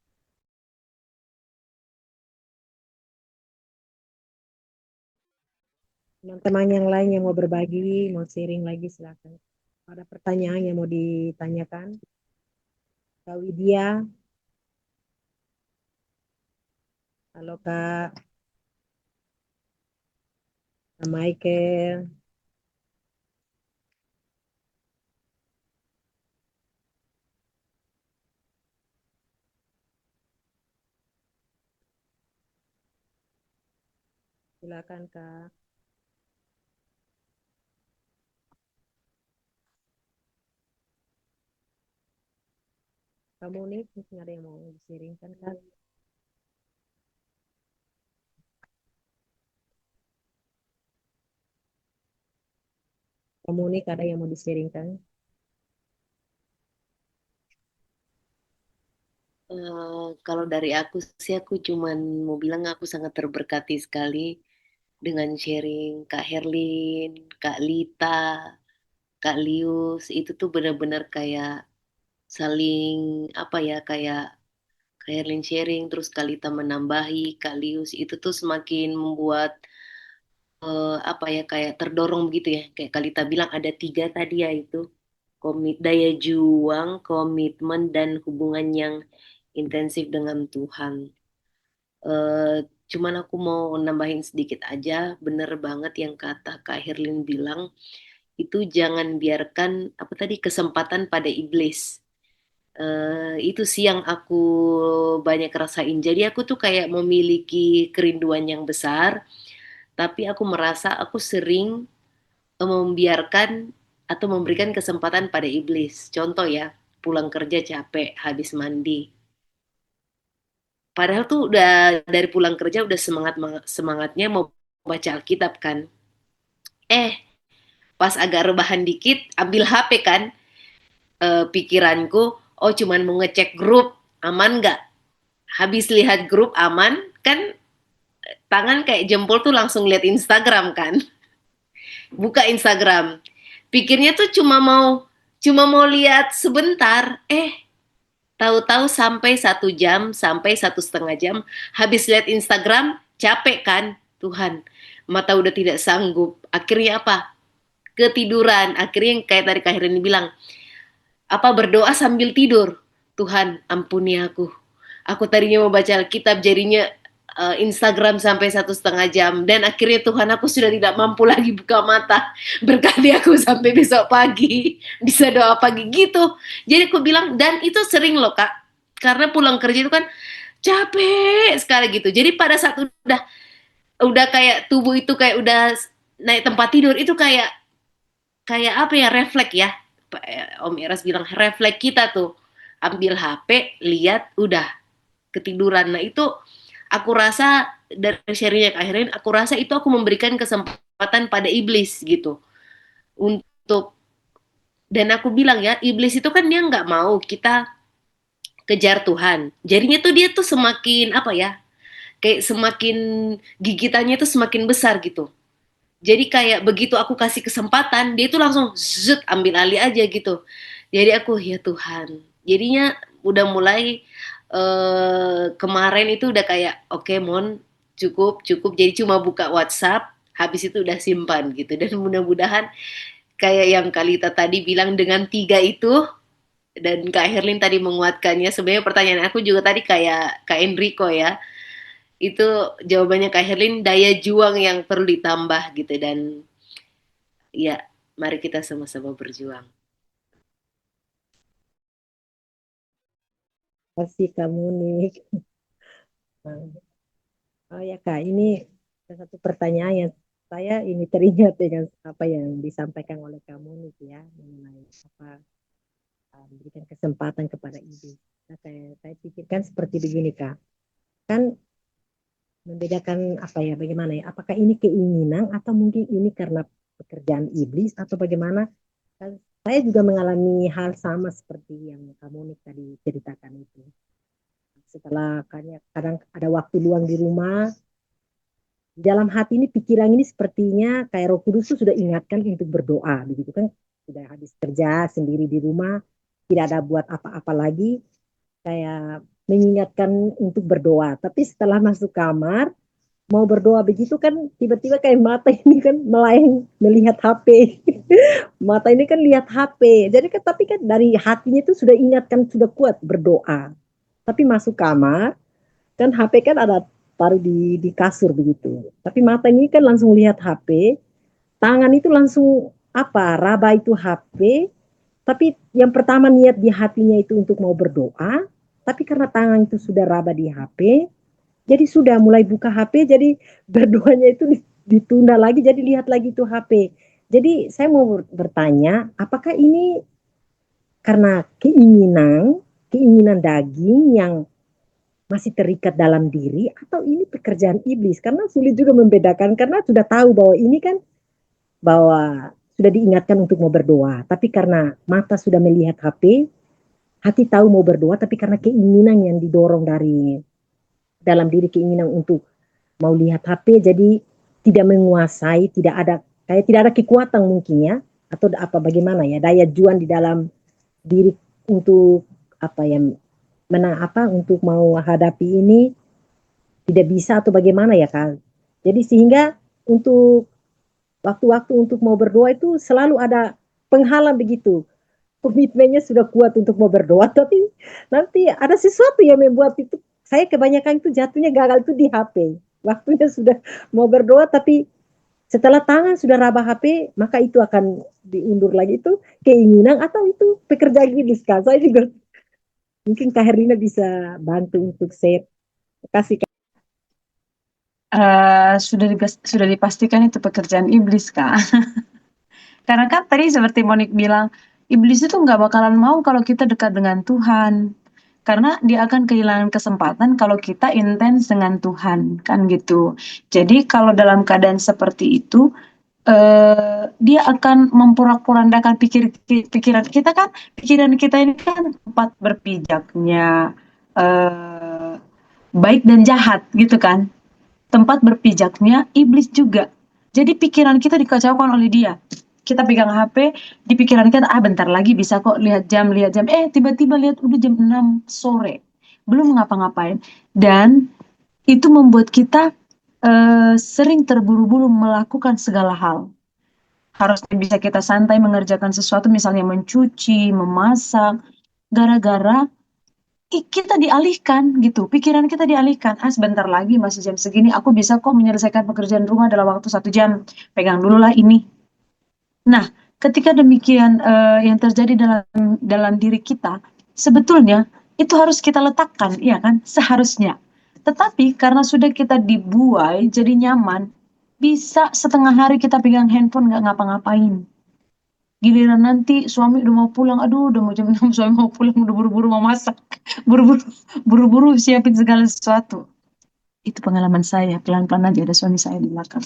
Teman-teman yang lain yang mau berbagi, mau sharing lagi silakan. Ada pertanyaan yang mau ditanyakan? Kak Widya. Halo Kak. Kak Michael. Silakan Kak. Kamu nih mungkin ada yang mau di-sharingkan Kak? Kamu nih ada yang mau di-sharingkan? Kalau dari aku sih aku cuman mau bilang aku sangat terberkati sekali dengan sharing Kak Herlin, Kak Lita, Kak Lius itu tuh benar-benar kayak saling apa ya kayak Kak Herlin sharing terus Kak Lita menambahi, Kak Lius itu tuh semakin membuat apa ya kayak terdorong begitu ya kayak Kak Lita bilang ada 3 tadi ya itu daya juang, komitmen dan hubungan yang intensif dengan Tuhan. Eh, Cuman aku mau nambahin sedikit aja, bener banget yang kata Kak Herlin bilang, itu jangan biarkan apa tadi kesempatan pada iblis. Itu sih yang aku banyak rasain. Jadi aku tuh kayak memiliki kerinduan yang besar, tapi aku merasa aku sering membiarkan atau memberikan kesempatan pada iblis. Contoh ya, pulang kerja capek, habis mandi. Padahal tuh udah dari pulang kerja udah semangatnya mau baca Alkitab kan. Eh, pas agak rebahan dikit, ambil HP kan. Pikiranku, oh cuman mau ngecek grup, aman nggak? Habis lihat grup aman, kan tangan kayak jempol tuh langsung lihat Instagram kan. Buka Instagram. Pikirnya tuh cuma mau lihat sebentar. Tahu-tahu sampai 1 jam, sampai 1,5 jam, habis lihat Instagram, capek kan? Tuhan, mata udah tidak sanggup. Akhirnya apa? Ketiduran. Akhirnya yang kayak tadi Kak Herini bilang, apa berdoa sambil tidur. Tuhan, ampuni aku. Aku tadinya mau baca Alkitab, jadinya Instagram sampai 1,5 jam. Dan akhirnya Tuhan, aku sudah tidak mampu lagi buka mata. Berkati aku sampai besok pagi. Bisa doa pagi gitu. Jadi aku bilang, dan itu sering loh Kak. Karena pulang kerja itu kan capek sekali gitu. Jadi pada saat udah kayak tubuh itu kayak udah naik tempat tidur, itu kayak apa ya, refleks ya. Om Eras bilang refleks kita tuh. Ambil HP, lihat, udah ketiduran. Nah itu aku rasa dari sharingnya Kak Herin, aku rasa itu aku memberikan kesempatan pada iblis gitu untuk, dan aku bilang ya, iblis itu kan dia nggak mau kita kejar Tuhan. Jadinya tuh dia tuh semakin apa ya, kayak semakin gigitannya tuh semakin besar gitu. Jadi kayak begitu aku kasih kesempatan, dia itu langsung zut ambil alih aja gitu. Jadi aku ya Tuhan. Jadinya udah mulai kemarin itu udah kayak oke Mon, cukup cukup. Jadi cuma buka WhatsApp, habis itu udah simpan gitu. Dan mudah-mudahan kayak yang Kalita tadi bilang dengan 3 itu, dan Kak Herlin tadi menguatkannya. Sebenarnya pertanyaan aku juga tadi kayak Kak Enrico ya. Itu jawabannya Kak Herlin, daya juang yang perlu ditambah gitu. Dan ya, mari kita sama-sama berjuang. Kasih kamu nih. Oh ya Kak, ini ada satu pertanyaan yang saya ini teringat dengan apa yang disampaikan oleh kamu nih ya, mengenai apa memberikan kesempatan kepada ibu. Nah, saya pikirkan seperti begini Kak, kan membedakan apa ya, bagaimana ya, apakah ini keinginan atau mungkin ini karena pekerjaan iblis atau bagaimana. Kan saya juga mengalami hal sama seperti yang kamu nih tadi ceritakan itu. Setelah kadang ada waktu luang di rumah, di dalam hati ini, pikiran ini sepertinya kayak Roh Kudus tuh sudah ingatkan untuk berdoa, begitu kan. Sudah habis kerja sendiri di rumah, tidak ada buat apa-apa lagi, kayak mengingatkan untuk berdoa. Tapi setelah masuk kamar, mau berdoa begitu kan, tiba-tiba kayak mata ini kan melayang melihat HP. Mata ini kan lihat HP. Jadi kan, tapi kan dari hatinya itu sudah ingatkan, sudah kuat berdoa. Tapi masuk kamar, kan HP kan ada taruh di kasur begitu. Tapi mata ini kan langsung lihat HP, tangan itu langsung apa, raba itu HP. Tapi yang pertama niat di hatinya itu untuk mau berdoa, tapi karena tangan itu sudah raba di HP, jadi sudah mulai buka HP, jadi berdoanya itu ditunda lagi, jadi lihat lagi itu HP. Jadi saya mau bertanya, apakah ini karena keinginan daging yang masih terikat dalam diri, atau ini pekerjaan iblis? Karena sulit juga membedakan, karena sudah tahu bahwa ini kan, bahwa sudah diingatkan untuk mau berdoa, tapi karena mata sudah melihat HP, hati tahu mau berdoa, tapi karena keinginan yang didorong dari dalam diri, keinginan untuk mau lihat HP, jadi tidak menguasai, tidak ada, kayak tidak ada kekuatan mungkin ya, atau apa bagaimana ya, daya juang di dalam diri untuk apa ya, untuk mau hadapi ini tidak bisa atau bagaimana ya Kak. Jadi sehingga untuk waktu-waktu untuk mau berdoa itu selalu ada penghalang begitu. Komitmennya sudah kuat untuk mau berdoa, tapi nanti ada sesuatu yang membuat itu, saya kebanyakan itu jatuhnya gagal itu di HP. Waktunya sudah mau berdoa, tapi setelah tangan sudah raba HP, maka itu akan diundur lagi, itu keinginan atau itu pekerjaan iblis Kak. Saya juga mungkin Kak Herlina bisa bantu untuk saya kasih. Sudah dipastikan itu pekerjaan iblis, Kak. Karena kan tadi seperti Monik bilang, iblis itu nggak bakalan mau kalau kita dekat dengan Tuhan. Karena dia akan kehilangan kesempatan kalau kita intens dengan Tuhan, kan gitu. Jadi kalau dalam keadaan seperti itu, dia akan memporak-porandakan pikiran kita kan. Pikiran kita ini kan tempat berpijaknya baik dan jahat, gitu kan. Tempat berpijaknya iblis juga. Jadi pikiran kita dikacaukan oleh dia. Kita pegang HP, di pikiran kita, bentar lagi bisa kok lihat jam. Tiba-tiba lihat udah jam 6 sore. Belum ngapa-ngapain. Dan itu membuat kita sering terburu-buru melakukan segala hal. Harusnya bisa kita santai mengerjakan sesuatu, misalnya mencuci, memasak. Gara-gara kita dialihkan gitu, pikiran kita dialihkan. Sebentar lagi masih jam segini, aku bisa kok menyelesaikan pekerjaan rumah dalam waktu 1 jam. Pegang dulu lah ini. Nah, ketika demikian yang terjadi dalam diri kita, sebetulnya itu harus kita letakkan, ya kan? Seharusnya. Tetapi karena sudah kita dibuai jadi nyaman, bisa setengah hari kita pegang handphone nggak ngapa-ngapain. Giliran nanti suami udah mau pulang, aduh udah mau jam 6, suami mau pulang, udah buru-buru mau masak, buru-buru siapin segala sesuatu. Itu pengalaman saya. Pelan-pelan aja ada suami saya di belakang.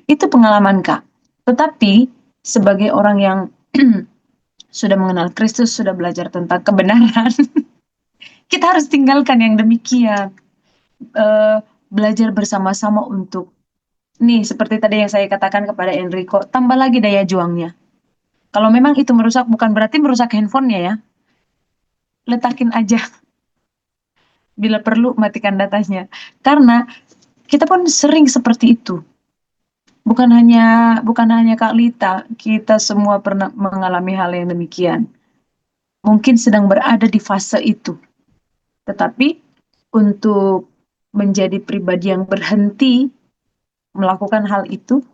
Itu pengalaman Kak. Tetapi sebagai orang yang sudah mengenal Kristus, sudah belajar tentang kebenaran, kita harus tinggalkan yang demikian. Belajar bersama-sama untuk, nih seperti tadi yang saya katakan kepada Enrico, tambah lagi daya juangnya. Kalau memang itu merusak, bukan berarti merusak handphonenya ya. Letakin aja. Bila perlu matikan datanya. Karena kita pun sering seperti itu. Bukan hanya Kak Lita, kita semua pernah mengalami hal yang demikian. Mungkin sedang berada di fase itu. Tetapi untuk menjadi pribadi yang berhenti melakukan hal itu,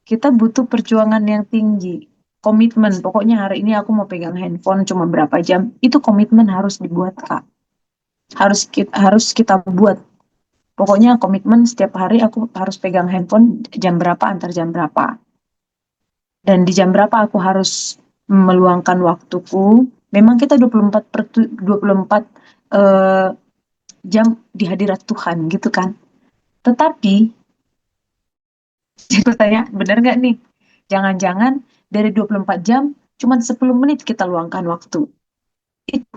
kita butuh perjuangan yang tinggi. Komitmen, pokoknya hari ini aku mau pegang handphone cuma berapa jam, itu komitmen harus dibuat Kak. Harus kita buat. Pokoknya komitmen setiap hari aku harus pegang handphone jam berapa, antar jam berapa. Dan di jam berapa aku harus meluangkan waktuku. Memang kita 24 jam di hadirat Tuhan gitu kan. Tetapi, saya bertanya, benar nggak nih? Jangan-jangan dari 24 jam, cuma 10 menit kita luangkan waktu. Itu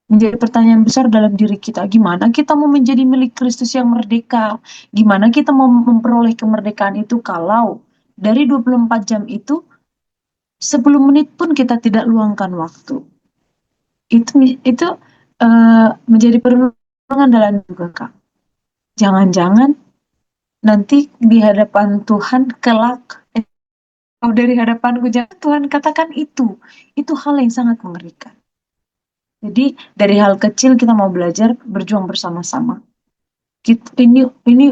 menjadi pertanyaan besar dalam diri kita. Gimana kita mau menjadi milik Kristus yang merdeka? Gimana kita mau memperoleh kemerdekaan itu kalau dari 24 jam itu 10 menit pun kita tidak luangkan waktu. Itu menjadi perlindungan dalam juga Kak. Jangan-jangan nanti di hadapan Tuhan kelak, kalau dari hadapanku jangan Tuhan katakan itu hal yang sangat mengerikan. Jadi dari hal kecil kita mau belajar berjuang bersama-sama. Ini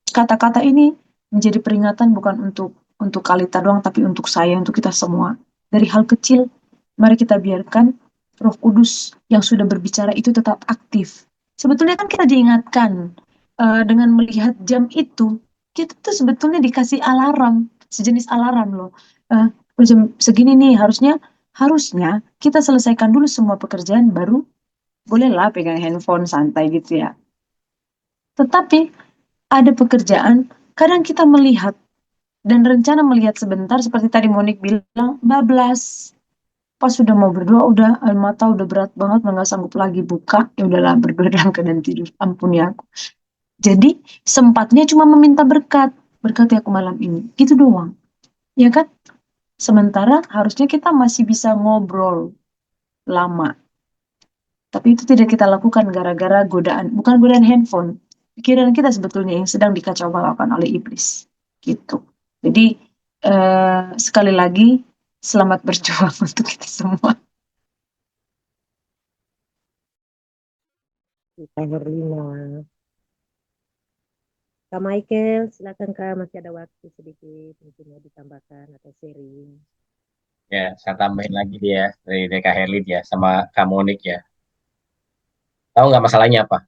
kata-kata ini menjadi peringatan bukan untuk Kalita doang, tapi untuk saya, untuk kita semua. Dari hal kecil, mari kita biarkan Roh Kudus yang sudah berbicara itu tetap aktif. Sebetulnya kan kita diingatkan dengan melihat jam itu, kita tuh sebetulnya dikasih alarm, sejenis alarm loh. Jam segini nih harusnya kita selesaikan dulu semua pekerjaan baru bolehlah pegang handphone santai gitu ya. Tetapi ada pekerjaan kadang kita melihat dan rencana melihat sebentar seperti tadi Monik bilang bablas. Pas sudah mau berdoa udah mata udah berat banget nggak sanggup lagi buka, ya udahlah berdoa dalam keadaan tidur, ampuni aku. Jadi sempatnya cuma meminta berkati aku malam ini, gitu doang, ya kan? Sementara harusnya kita masih bisa ngobrol lama. Tapi itu tidak kita lakukan gara-gara bukan godaan handphone. Pikiran kita sebetulnya yang sedang dikacau balakan oleh iblis. Gitu. Jadi sekali lagi selamat berjuang untuk kita semua. Kak Herlina. Kak Michael, silakan Kak, masih ada waktu sedikit mungkin mau ditambahkan atau sharing. Ya, saya tambahin lagi dia dari Kak Herlin ya, sama Kak Monik ya. Tahu nggak masalahnya apa?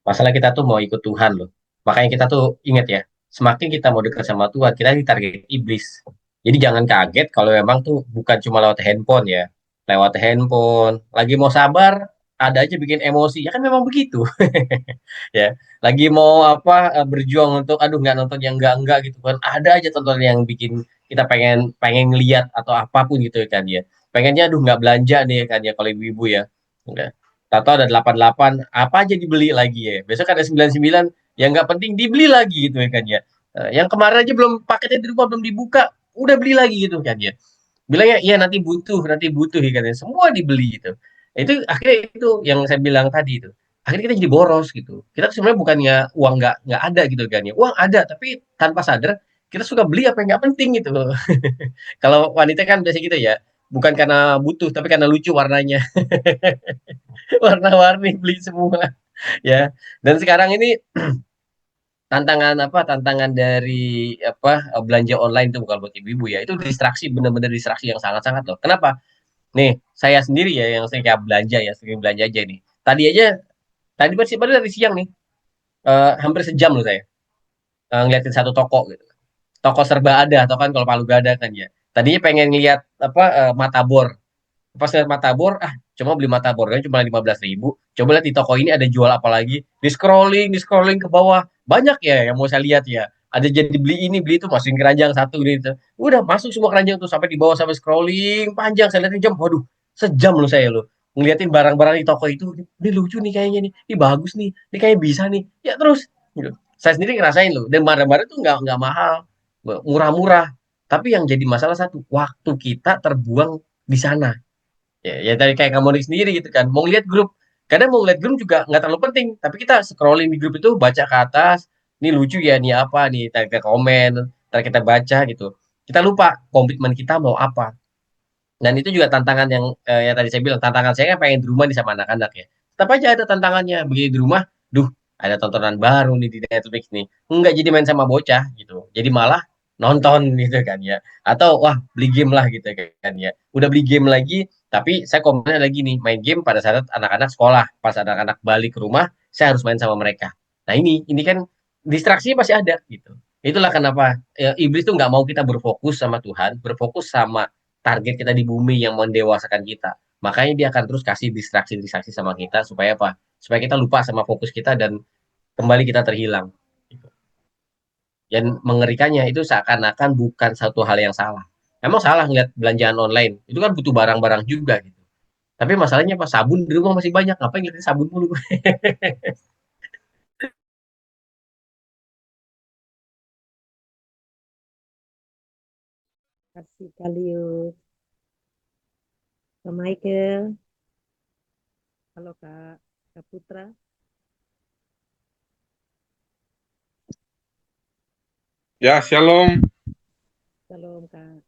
Masalah kita tuh mau ikut Tuhan loh. Makanya kita tuh ingat ya, semakin kita mau dekat sama Tuhan, kita ditarget iblis. Jadi jangan kaget kalau memang tuh bukan cuma lewat handphone ya. Lewat handphone, lagi mau sabar, ada aja bikin emosi. Ya kan memang begitu. Ya, lagi mau apa berjuang untuk aduh nggak nonton yang enggak gitu kan. Ada aja tonton yang bikin kita pengen pengen lihat atau apapun gitu kan ya. Pengennya aduh nggak belanja nih kan ya kalau ibu-ibu ya. Udah. Tahu ada 88, apa aja dibeli lagi ya. Besok ada 99 yang nggak penting dibeli lagi gitu ya kan ya. Yang kemarin aja belum paketnya di rumah belum dibuka, udah beli lagi gitu kan ya. Bilangnya iya nanti butuh ya kan ya. Semua dibeli gitu. Itu akhirnya itu yang saya bilang tadi itu. Akhirnya kita jadi boros gitu. Kita tuh sebenarnya bukannya uang nggak ada gitu kan ya. Uang ada tapi tanpa sadar kita suka beli apa yang nggak penting gitu. Kalau wanita kan biasa gitu ya. Bukan karena butuh tapi karena lucu warnanya. Warna-warni beli semua ya. Dan sekarang ini tantangan dari apa belanja online itu bukan buat ibu-ibu ya. Itu distraksi benar-benar distraksi yang sangat-sangat loh. Kenapa? Nih, saya sendiri ya yang saya kayak belanja ya, sering belanja aja nih. Tadi baru dari siang nih, hampir sejam loh saya ngeliatin satu toko gitu. Toko serba ada, atau kan kalau Palu gak ada kan ya. Tadinya pengen ngeliat apa matabor. Pas lihat matabor, cuma beli mata borganya cuma 15.000. Coba lihat di toko ini ada jual apa lagi. Di scrolling ke bawah. Banyak ya yang mau saya lihat ya. Ada jadi beli ini, beli itu, masukin keranjang satu gitu. Udah masuk semua keranjang tuh sampai di bawah sampai scrolling panjang. Saya lihatin jam, waduh, sejam loh saya loh. Ngeliatin barang-barang di toko itu, ini lucu nih kayaknya nih, ini bagus nih, ini kayak bisa nih. Ya terus, gitu. Saya sendiri ngerasain loh. Dan barang-barang itu nggak mahal, murah-murah. Tapi yang jadi masalah satu, waktu kita terbuang di sana. Ya tadi kayak kamu sendiri gitu kan, mau lihat grup, kadang mau lihat grup juga nggak terlalu penting, tapi kita scrolling di grup itu, baca ke atas, ini lucu ya, ini apa nih, kita komen, ntar kita baca gitu, kita lupa komitmen kita mau apa. Dan itu juga tantangan yang tadi saya bilang, tantangan saya kan pengen di rumah nih sama anak-anak ya, tetap aja ada tantangannya, begini di rumah, duh, ada tontonan baru nih di Netflix nih, nggak jadi main sama bocah gitu, jadi malah nonton gitu kan ya, atau wah beli game lah gitu kan ya, udah beli game lagi, tapi saya komennya lagi nih, main game pada saat anak-anak sekolah, pas anak-anak balik ke rumah saya harus main sama mereka. Nah ini kan distraksinya pasti ada gitu. Itulah kenapa iblis tuh nggak mau kita berfokus sama Tuhan, berfokus sama target kita di bumi yang mendewasakan kita. Makanya dia akan terus kasih distraksi-distraksi sama kita supaya apa? Supaya kita lupa sama fokus kita dan kembali kita terhilang. Gitu. Dan mengerikannya itu seakan-akan bukan satu hal yang salah. Emang salah ngeliat belanjaan online, itu kan butuh barang-barang juga gitu. Tapi masalahnya apa? Sabun di rumah masih banyak, ngapain ngeliatin sabun mulu? Kasih Kalius. Kak Michael. Halo Kak Putra. Ya, shalom. Shalom Kak.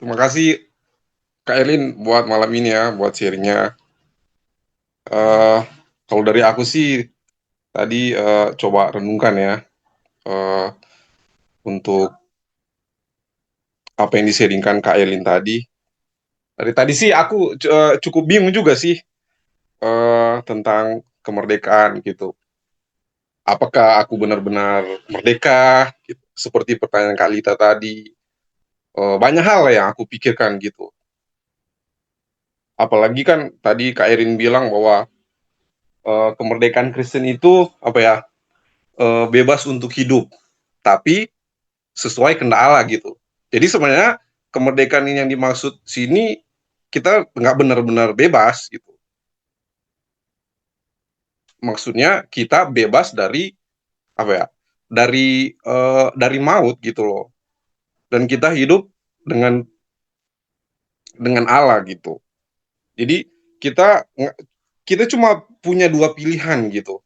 Terima kasih Kak Elin buat malam ini ya, buat sharingnya. Kalau dari aku sih tadi coba renungkan ya eh, untuk apa yang di-sharingkan Kak Elin tadi. Dari tadi sih aku cukup bingung juga sih tentang kemerdekaan gitu. Apakah aku benar-benar merdeka? Gitu. Seperti pertanyaan Kak Lita tadi. Banyak hal yang aku pikirkan gitu. Apalagi kan tadi Kak Erin bilang bahwa kemerdekaan Kristen itu apa ya, bebas untuk hidup, tapi sesuai kehendak Allah gitu. Jadi sebenarnya kemerdekaan ini yang dimaksud sini kita nggak benar-benar bebas gitu. Maksudnya kita bebas dari apa ya, dari maut gitu loh. Dan kita hidup dengan Allah gitu. Jadi kita kita cuma punya dua pilihan gitu.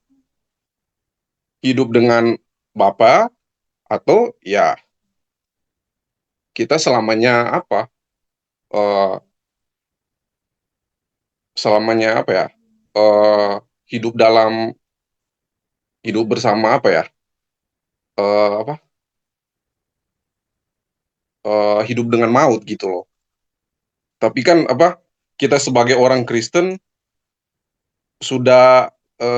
Hidup dengan Bapa atau ya kita selamanya apa? eh, Selamanya apa ya? eh, hidup bersama apa ya? Apa? Hidup dengan maut gitu loh. Tapi kan apa? Kita sebagai orang Kristen sudah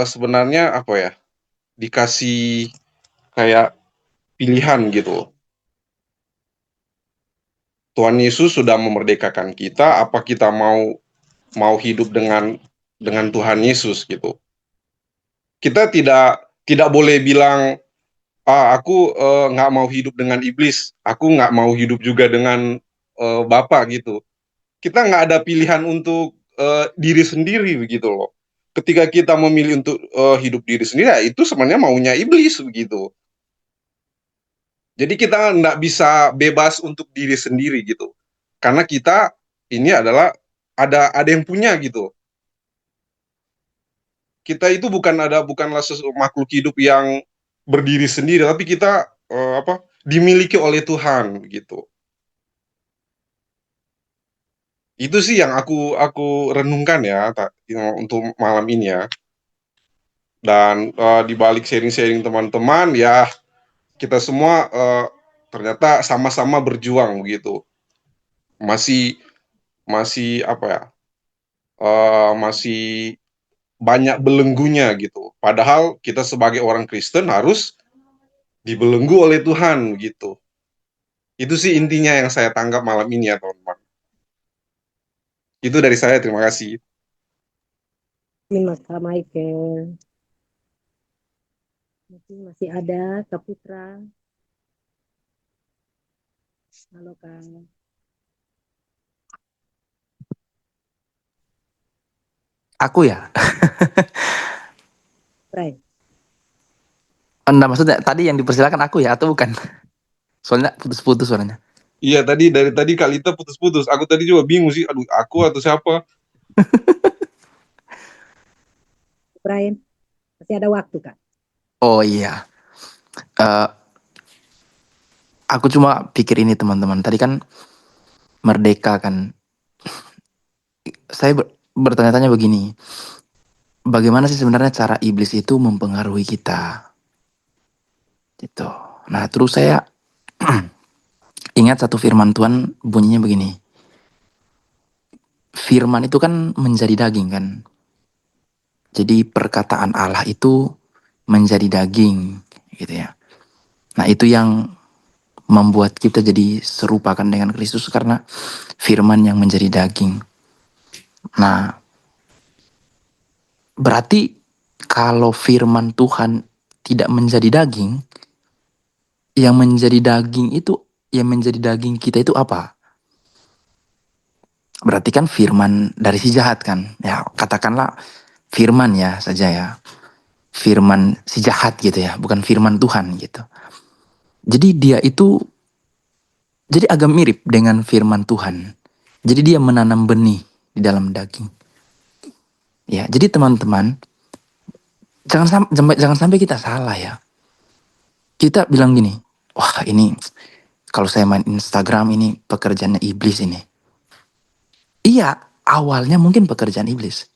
sebenarnya apa ya? Dikasih kayak pilihan gitu. Tuhan Yesus sudah memerdekakan kita, apa kita mau hidup dengan Tuhan Yesus gitu. Kita tidak boleh bilang aku nggak mau hidup dengan iblis, aku nggak mau hidup juga dengan Bapa gitu. Kita nggak ada pilihan untuk diri sendiri begitu loh. Ketika kita memilih untuk hidup diri sendiri, ya itu sebenarnya maunya iblis begitu. Jadi kita nggak bisa bebas untuk diri sendiri gitu. Karena kita ini adalah ada yang punya gitu. Kita itu bukanlah makhluk hidup yang berdiri sendiri, tapi kita dimiliki oleh Tuhan gitu. Itu sih yang aku renungkan ya untuk malam ini ya. Dan di balik sharing-sharing teman-teman ya kita semua ternyata sama-sama berjuang begitu. Masih apa ya? Masih banyak belenggunya gitu. Padahal kita sebagai orang Kristen harus dibelenggu oleh Tuhan gitu. Itu sih intinya yang saya tangkap malam ini ya teman-teman. Itu dari saya, terima kasih. Terima kasih Kak Michael. Mungkin masih ada Kak Putra. Halo Kak. Aku ya. Pray. Enggak, maksudnya tadi yang dipersilakan aku ya atau bukan? Soalnya putus-putus suaranya. Iya, dari tadi Kak Lita putus-putus. Aku tadi juga bingung sih, aduh aku atau siapa? Brian, masih ada waktu Kak. Oh iya. Eh, aku cuma pikir ini teman-teman. Tadi kan merdeka kan. Saya bertanya-tanya begini. Bagaimana sih sebenarnya cara iblis itu mempengaruhi kita? Gitu. Nah, terus saya ingat satu firman Tuhan bunyinya begini. Firman itu kan menjadi daging kan. Jadi perkataan Allah itu menjadi daging gitu ya. Nah, itu yang membuat kita jadi serupakan dengan Kristus karena firman yang menjadi daging. Nah, berarti kalau firman Tuhan tidak menjadi daging, yang menjadi daging itu, yang menjadi daging kita itu apa? Berarti kan firman dari si jahat kan? Ya, katakanlah firman ya saja ya. Firman si jahat gitu ya, bukan firman Tuhan gitu. Jadi dia itu jadi agak mirip dengan firman Tuhan. Jadi dia menanam benih di dalam daging. Ya, jadi teman-teman, jangan sampai kita salah ya. Kita bilang gini, wah ini kalau saya main Instagram ini pekerjaannya iblis ini. Iya, awalnya mungkin pekerjaan iblis.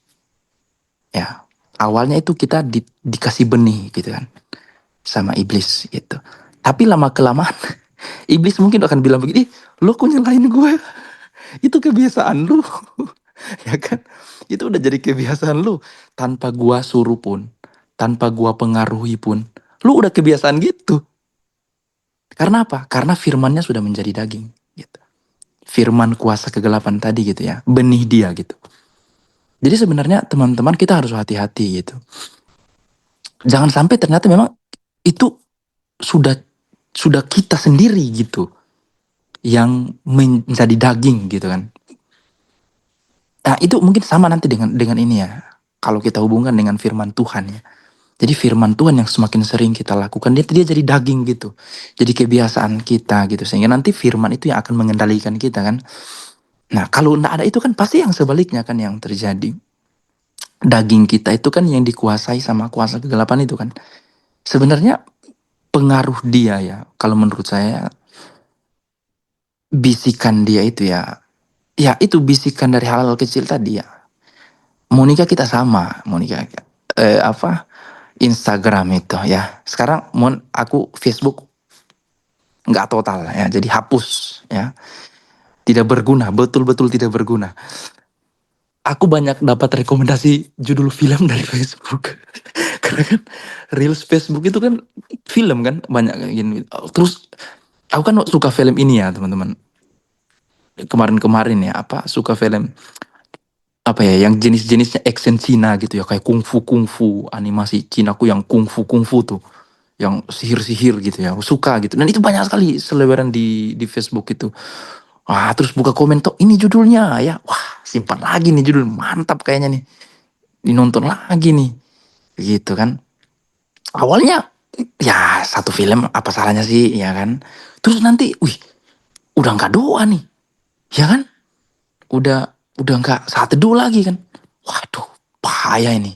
Ya, awalnya itu kita dikasih benih gitu kan sama iblis gitu. Tapi lama kelamaan iblis mungkin akan bilang begini, lo kok nyalain gue? Itu kebiasaan lu. Ya kan? Itu udah jadi kebiasaan lu. Tanpa gua suruh pun, tanpa gua pengaruhi pun, lu udah kebiasaan gitu. Karena apa? Karena firmannya sudah menjadi daging. Gitu. Firman kuasa kegelapan tadi gitu ya. Benih dia gitu. Jadi sebenarnya teman-teman kita harus hati-hati gitu. Jangan sampai ternyata memang itu sudah kita sendiri gitu. Yang menjadi daging gitu kan. Nah itu mungkin sama nanti dengan ini ya. Kalau kita hubungkan dengan firman Tuhan ya. Jadi firman Tuhan yang semakin sering kita lakukan, dia jadi daging gitu. Jadi kebiasaan kita gitu. Sehingga nanti firman itu yang akan mengendalikan kita kan. Nah kalau enggak ada itu kan pasti yang sebaliknya kan yang terjadi. Daging kita itu kan yang dikuasai sama kuasa kegelapan itu kan. Sebenarnya pengaruh dia ya, kalau menurut saya bisikan dia itu ya. Ya itu bisikan dari hal-hal kecil tadi ya. Monica kita sama, Monica apa Instagram itu ya. Sekarang aku Facebook nggak total ya, jadi hapus ya. Tidak berguna, betul-betul tidak berguna. Aku banyak dapat rekomendasi judul film dari Facebook. Karena kan Reels Facebook itu kan film kan banyak kayak gini. Terus aku kan suka film ini ya teman-teman. Kemarin-kemarin ya apa suka film apa ya yang jenis-jenisnya action Cina gitu ya kayak kungfu animasi Cinaku yang kungfu tuh yang sihir-sihir gitu ya, aku suka gitu. Dan itu banyak sekali selebaran di Facebook itu. Wah, terus buka komen tuh, ini judulnya ya. Wah, simpan lagi nih judul, mantap kayaknya nih. Dinonton lagi nih. Gitu kan. Awalnya ya satu film apa salahnya sih, ya kan. Terus nanti, wih, udah nggak doa nih. Ya kan? Udah nggak saat teduh lagi kan. Waduh, bahaya ini.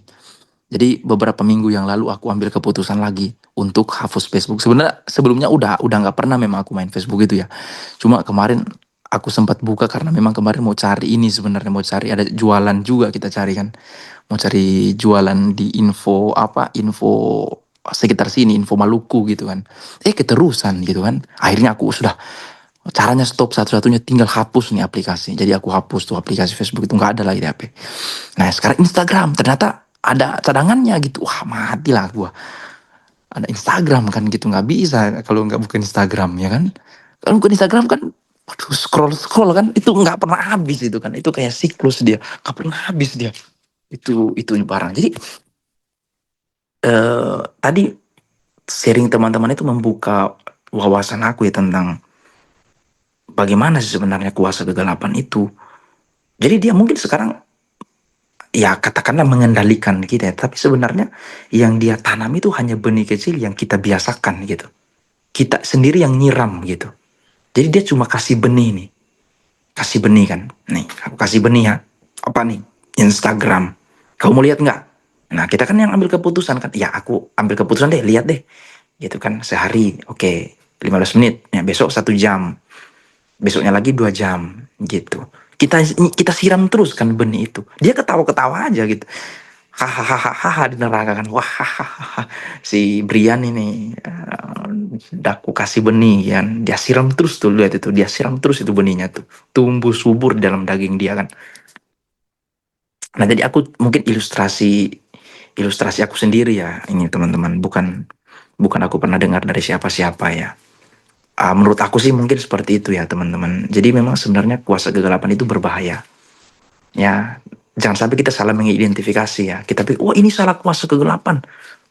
Jadi beberapa minggu yang lalu aku ambil keputusan lagi untuk hapus Facebook. Sebenarnya sebelumnya udah nggak pernah memang aku main Facebook itu ya. Cuma kemarin aku sempat buka karena memang kemarin mau cari ini sebenarnya mau cari ada jualan juga kita cari kan. Mau cari jualan di info sekitar sini, info Maluku gitu kan. Keterusan gitu kan. Akhirnya aku sudah caranya stop satu-satunya tinggal hapus nih aplikasi. Jadi aku hapus tuh aplikasi Facebook itu nggak ada lagi di HP. Nah sekarang Instagram ternyata ada cadangannya gitu. Wah matilah gua. Ada Instagram kan gitu nggak bisa kalau nggak buka Instagram ya kan. Kalau bukan Instagram kan Waduh, scroll kan itu nggak pernah habis itu kan. Itu kayak siklus dia, nggak pernah habis dia. Itu barang. Jadi tadi sharing teman-teman itu membuka wawasan aku ya tentang bagaimana sih sebenarnya kuasa kegelapan itu. Jadi dia mungkin sekarang ya katakanlah mengendalikan kita ya, tapi sebenarnya yang dia tanam itu hanya benih kecil yang kita biasakan gitu. Kita sendiri yang nyiram gitu. Jadi dia cuma kasih benih nih. Kasih benih kan. Nih, aku kasih benih ya. Apa nih? Instagram. Kamu mau lihat nggak? Nah, kita kan yang ambil keputusan kan. Ya, aku ambil keputusan deh, lihat deh. Gitu kan, sehari. Oke, 15 menit. Ya, besok 1 jam. Besoknya lagi 2 jam. Gitu. Kita siram terus kan benih itu. Dia ketawa-ketawa aja gitu. Hahaha di neraka kan. Wah, hahaha. Si Brian ini aku kasih benih kan. Dia siram terus tuh, lihat itu. Dia siram terus itu benihnya tuh. Tumbuh subur di dalam daging dia kan. Nah, jadi aku mungkin ilustrasi aku sendiri ya ini teman-teman, bukan aku pernah dengar dari siapa-siapa ya. Menurut aku sih mungkin seperti itu ya teman-teman. Jadi memang sebenarnya kuasa kegelapan itu berbahaya. Ya, jangan sampai kita salah mengidentifikasi ya. Kita pikir, oh ini salah kuasa kegelapan.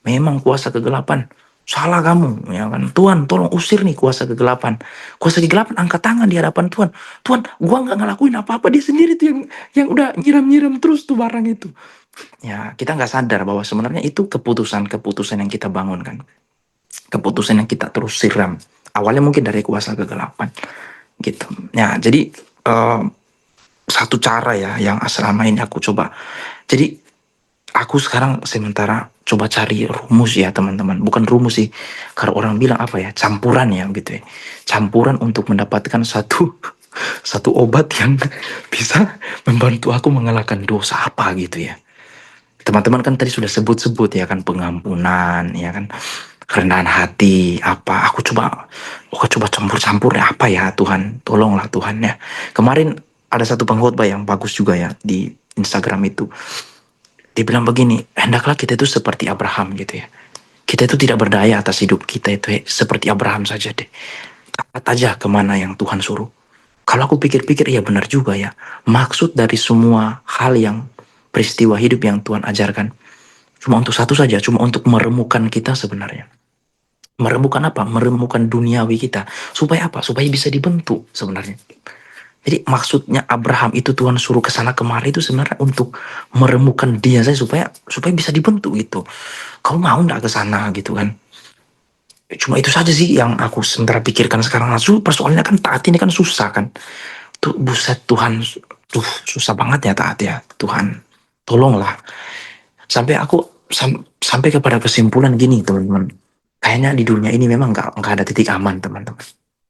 Memang kuasa kegelapan. Salah kamu, ya kan? Tuhan, tolong usir nih kuasa kegelapan. Kuasa kegelapan angkat tangan di hadapan Tuhan. Tuhan, gua nggak ngelakuin apa-apa. Dia sendiri tuh yang udah nyiram-nyiram terus tuh barang itu. Ya, kita nggak sadar bahwa sebenarnya itu keputusan-keputusan yang kita bangunkan. Keputusan yang kita terus siram. Awalnya mungkin dari kuasa kegelapan. Gitu. Ya, jadi satu cara ya yang selama ini aku coba. Jadi aku sekarang sementara coba cari rumus ya teman-teman. Bukan rumus sih. Kalau orang bilang apa ya, campuran ya gitu ya. Campuran untuk mendapatkan satu obat yang bisa membantu aku mengalahkan dosa apa gitu ya. Teman-teman kan tadi sudah sebut-sebut ya kan, pengampunan ya kan, kerendahan hati apa. Aku coba campur-campur ya apa ya Tuhan. Tolonglah Tuhan ya. Kemarin ada satu pengkhotbah yang bagus juga ya di Instagram itu. Dia bilang begini, hendaklah kita itu seperti Abraham gitu ya. Kita itu tidak berdaya atas hidup kita itu seperti Abraham saja deh. Taat aja kemana yang Tuhan suruh. Kalau aku pikir-pikir ya benar juga ya. Maksud dari semua hal yang peristiwa hidup yang Tuhan ajarkan cuma untuk satu saja, cuma untuk meremukan kita sebenarnya. Meremukan apa? Meremukan duniawi kita. Supaya apa? Supaya bisa dibentuk sebenarnya. Jadi maksudnya Abraham itu Tuhan suruh ke sana kemari itu sebenarnya untuk meremukan dia saja supaya bisa dibentuk gitu. Kau mau nggak ke sana gitu kan? Cuma itu saja sih yang aku sementara pikirkan sekarang. Persoalannya kan taat ini kan susah kan. Tuh buset Tuhan, tuh susah banget ya taat ya Tuhan. Tolonglah. Sampai kepada kesimpulan gini teman-teman. Kayaknya di dunia ini memang nggak ada titik aman teman-teman.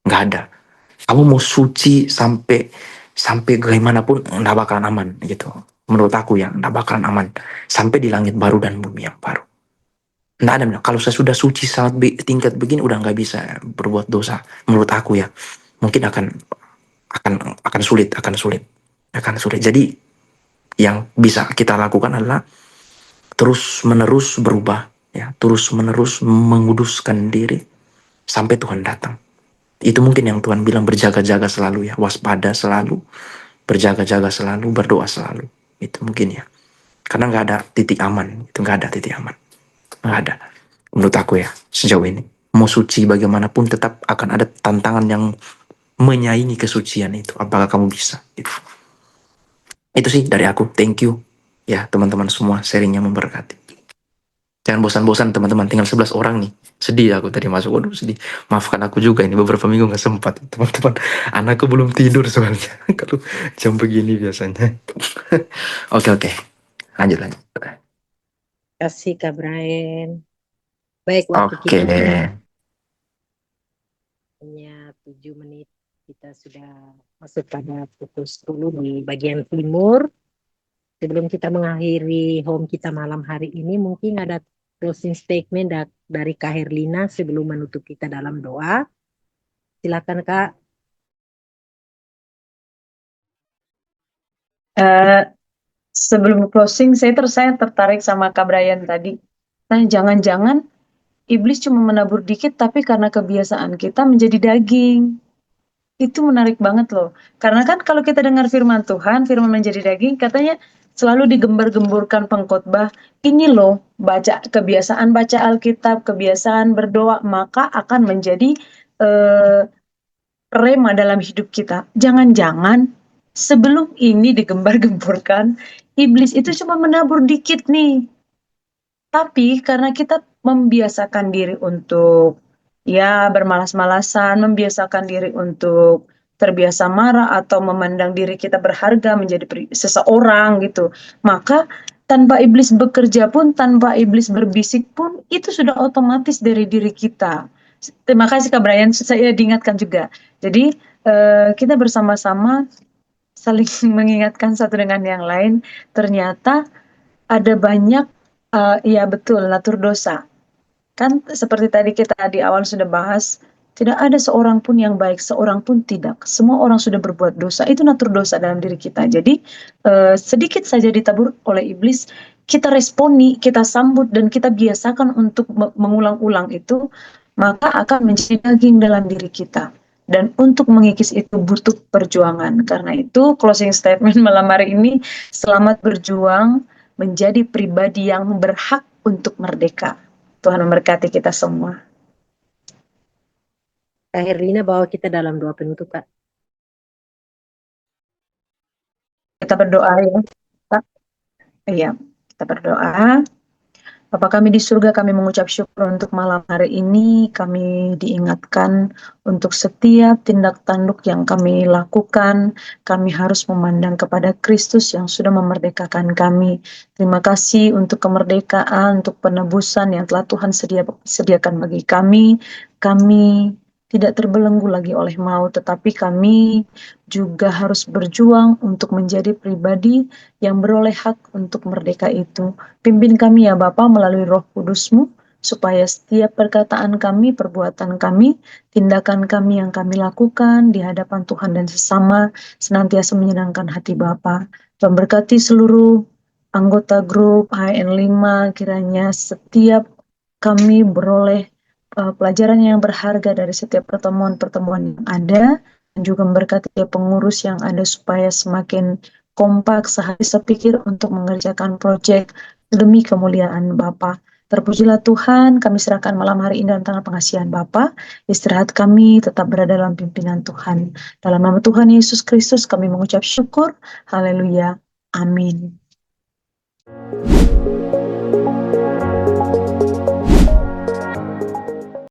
Nggak ada. Kamu mau suci sampai bagaimanapun nggak bakalan aman gitu. Menurut aku ya nggak bakalan aman sampai di langit baru dan bumi yang baru. Nggak ada. Kalau saya sudah suci sangat tingkat begini udah nggak bisa berbuat dosa. Menurut aku ya mungkin akan sulit. Jadi yang bisa kita lakukan adalah terus menerus berubah ya, terus menerus menguduskan diri sampai Tuhan datang. Itu mungkin yang Tuhan bilang berjaga-jaga selalu ya, waspada selalu, berjaga-jaga selalu, berdoa selalu. Itu mungkin ya. Karena nggak ada titik aman, itu nggak ada titik aman. Nggak ada. Menurut aku ya, sejauh ini. Mau suci bagaimanapun tetap akan ada tantangan yang menyaingi kesucian itu. Apakah kamu bisa? Itu sih dari aku. Thank you. Ya teman-teman semua, sharingnya memberkati. Jangan bosan-bosan teman-teman, tinggal 11 orang nih. Sedih aku tadi masuk, waduh sedih. Maafkan aku juga ini beberapa minggu gak sempat teman-teman. Anakku belum tidur soalnya. Kalau jam begini biasanya. Oke. Lanjut. Kasih Kak Brian. Baik, waktu Oke. kita hanya 7 menit. Kita sudah masuk pada pukul 10 di bagian timur. Sebelum kita mengakhiri home kita malam hari ini, mungkin ada closing statement dari Kak Herlina sebelum menutup kita dalam doa. Silakan Kak. Sebelum closing, saya tertarik sama Kak Brian tadi. Nah, jangan-jangan iblis cuma menabur dikit, tapi karena kebiasaan kita menjadi daging. Itu menarik banget loh. Karena kan kalau kita dengar firman Tuhan, firman menjadi daging, katanya selalu digembar-gemburkan pengkhotbah, ini loh, kebiasaan baca Alkitab, kebiasaan berdoa, maka akan menjadi rema dalam hidup kita. Jangan-jangan sebelum ini digembar-gemburkan, iblis itu cuma menabur dikit nih. Tapi karena kita membiasakan diri untuk ya bermalas-malasan, membiasakan diri untuk terbiasa marah atau memandang diri kita berharga menjadi seseorang gitu. Maka tanpa iblis bekerja pun, tanpa iblis berbisik pun, itu sudah otomatis dari diri kita. Terima kasih Kak Brian, saya diingatkan juga. Jadi kita bersama-sama saling mengingatkan satu dengan yang lain. Ternyata ada banyak, ya betul, natur dosa. Kan seperti tadi kita di awal sudah bahas, tidak ada seorang pun yang baik, seorang pun tidak. Semua orang sudah berbuat dosa. Itu natur dosa dalam diri kita. Jadi sedikit saja ditabur oleh iblis, kita responi, kita sambut, dan kita biasakan untuk mengulang-ulang itu, maka akan menjadi daging dalam diri kita. Dan untuk mengikis itu butuh perjuangan. Karena itu closing statement malam hari ini, selamat berjuang menjadi pribadi yang berhak untuk merdeka. Tuhan memberkati kita semua. Kak Herlina bawa kita dalam doa penutup, Kak. Kita berdoa ya. Iya, kita berdoa. Bapa kami di surga, kami mengucap syukur untuk malam hari ini. Kami diingatkan untuk setiap tindak tanduk yang kami lakukan, kami harus memandang kepada Kristus yang sudah memerdekakan kami. Terima kasih untuk kemerdekaan, untuk penebusan yang telah Tuhan sediakan bagi kami. Kami tidak terbelenggu lagi oleh maut, tetapi kami juga harus berjuang untuk menjadi pribadi yang beroleh hak untuk merdeka itu. Pimpin kami ya Bapa melalui Roh Kudus-Mu, supaya setiap perkataan kami, perbuatan kami, tindakan kami yang kami lakukan di hadapan Tuhan dan sesama senantiasa menyenangkan hati Bapa. Memberkati seluruh anggota grup HN5, kiranya setiap kami beroleh pelajaran yang berharga dari setiap pertemuan-pertemuan yang ada, dan juga memberkati pengurus yang ada supaya semakin kompak, sehari sepikir untuk mengerjakan proyek demi kemuliaan Bapa. Terpujilah Tuhan, kami serahkan malam hari ini dalam tangan pengasihan Bapa. Istirahat kami tetap berada dalam pimpinan Tuhan. Dalam nama Tuhan Yesus Kristus kami mengucap syukur. Haleluya. Amin.